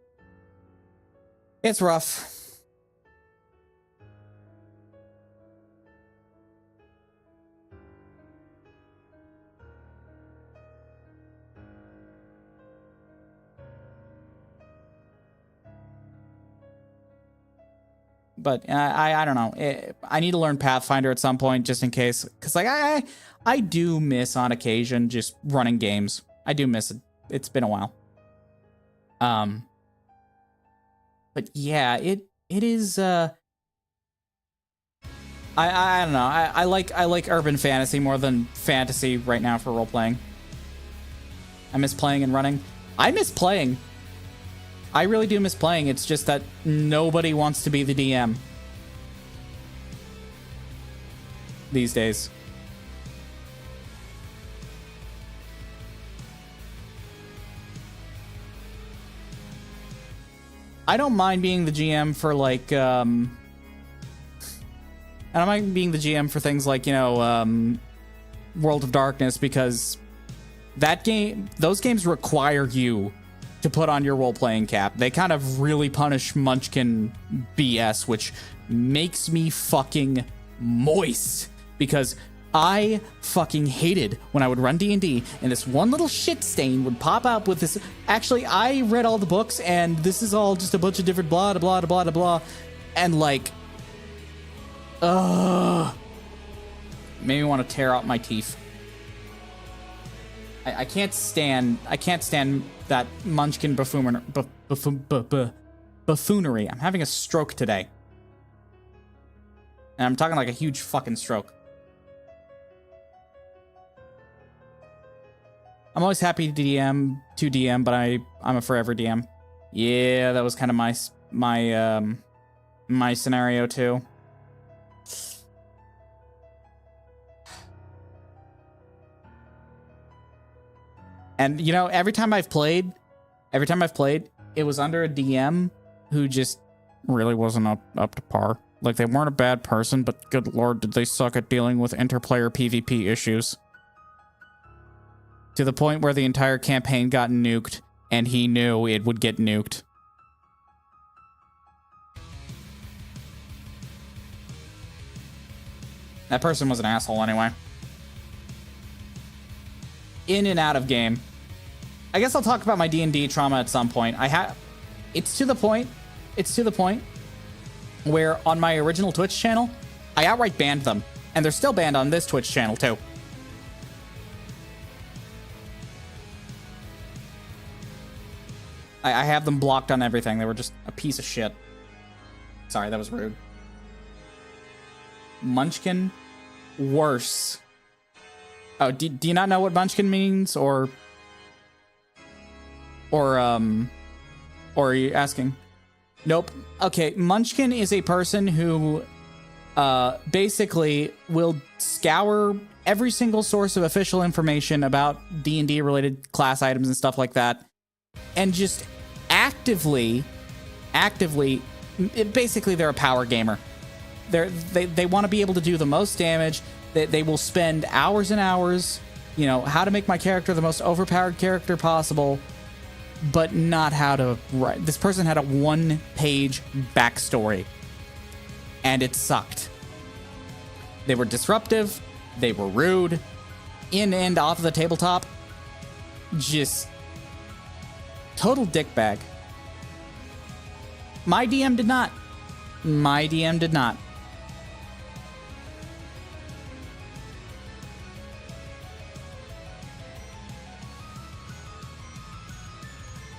It's rough. But I don't know. I need to learn Pathfinder at some point just in case. Because like I do miss on occasion just running games. I do miss it. It's been a while. But yeah, it is I don't know. I like urban fantasy more than fantasy right now for role playing. I miss playing and running. I miss playing. I really do miss playing. It's just that nobody wants to be the DM these days. I don't mind being the GM for like, I don't mind being the GM for things like, you know, World of Darkness, because those games require you to put on your role-playing cap. They kind of really punish Munchkin BS, which makes me fucking moist, because I fucking hated when I would run D&D and this one little shit stain would pop up with this. Actually, I read all the books and this is all just a bunch of different blah, blah, blah, blah, blah. And like, made me want to tear out my teeth. I can't stand that Munchkin buffoonery. I'm having a stroke today. And I'm talking like a huge fucking stroke. I'm always happy to DM, but I'm a forever DM. Yeah, that was kind of my scenario too. And you know, every time I've played, it was under a DM who just really wasn't up to par. Like, they weren't a bad person, but good lord, did they suck at dealing with interplayer PvP issues. To the point where the entire campaign got nuked, and he knew it would get nuked. That person was an asshole anyway. In and out of game. I guess I'll talk about my D&D trauma at some point. It's to the point where on my original Twitch channel, I outright banned them. And they're still banned on this Twitch channel too. I have them blocked on everything. They were just a piece of shit. Sorry, that was rude. Munchkin, worse. Oh, do you not know what Munchkin means, or are you asking? Nope. Okay, Munchkin is a person who basically will scour every single source of official information about D&D related class items and stuff like that, and just actively, basically they're a power gamer. They want to be able to do the most damage. They will spend hours and hours, you know, how to make my character the most overpowered character possible, but not how to write. This person had a 1-page backstory, and it sucked. They were disruptive. They were rude. In and off of the tabletop. Just total dickbag. My DM did not. My DM did not.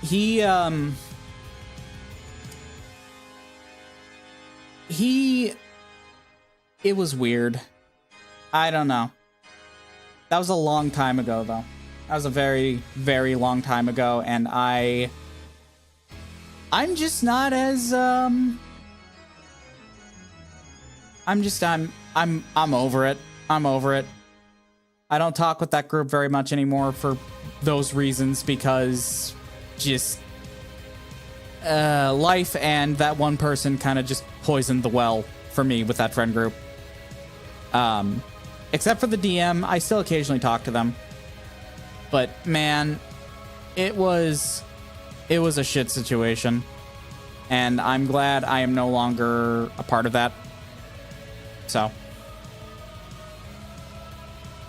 It was weird. I don't know. That was a long time ago, though. That was a very, very long time ago, and I'm just not as, I'm over it. I'm over it. I don't talk with that group very much anymore for those reasons, because just life and that one person kind of just poisoned the well for me with that friend group. Except for the DM, I still occasionally talk to them. But man, it was a shit situation. And I'm glad I am no longer a part of that. So.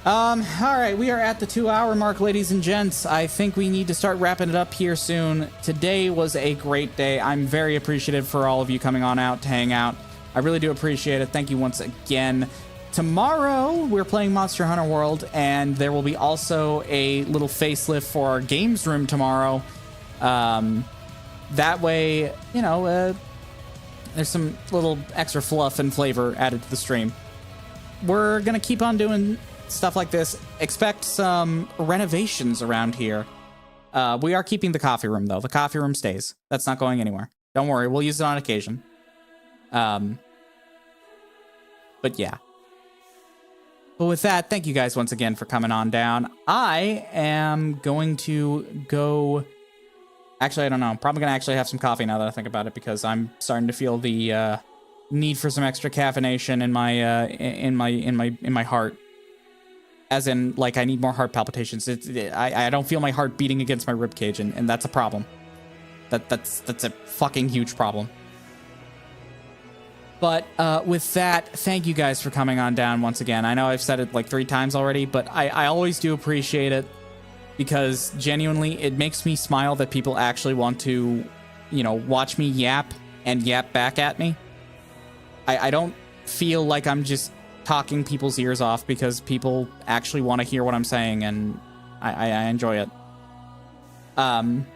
Alright, we are at the 2-hour mark, ladies and gents. I think we need to start wrapping it up here soon. Today was a great day. I'm very appreciative for all of you coming on out to hang out. I really do appreciate it. Thank you once again. Tomorrow, we're playing Monster Hunter World, and there will be also a little facelift for our games room tomorrow. That way, you know, there's some little extra fluff and flavor added to the stream. We're going to keep on doing stuff like this. Expect some renovations around here. We are keeping the coffee room, though. The coffee room stays. That's not going anywhere. Don't worry. We'll use it on occasion. But yeah. But with that, thank you guys once again for coming on down. I am going to go... Actually, I don't know. I'm probably going to actually have some coffee now that I think about it, because I'm starting to feel the need for some extra caffeination in my heart. As in, like, I need more heart palpitations. I don't feel my heart beating against my ribcage, and that's a problem. That's a fucking huge problem. But with that, thank you guys for coming on down once again. I know I've said it like 3 times already, but I always do appreciate it, because genuinely it makes me smile that people actually want to, you know, watch me yap and yap back at me. I don't feel like I'm just talking people's ears off, because people actually want to hear what I'm saying, and I enjoy it. And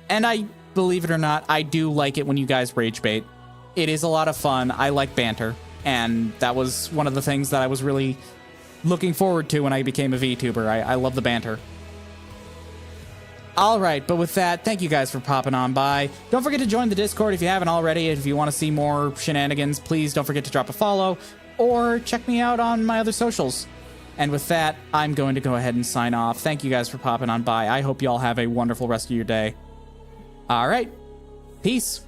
I, believe it or not, I do like it when you guys rage bait. It is a lot of fun. I like banter, and that was one of the things that I was really looking forward to when I became a VTuber. I love the banter. All right, but with that, thank you guys for popping on by. Don't forget to join the Discord if you haven't already. If you want to see more shenanigans, please don't forget to drop a follow, or check me out on my other socials. And with that, I'm going to go ahead and sign off. Thank you guys for popping on by. I hope you all have a wonderful rest of your day. All right, peace.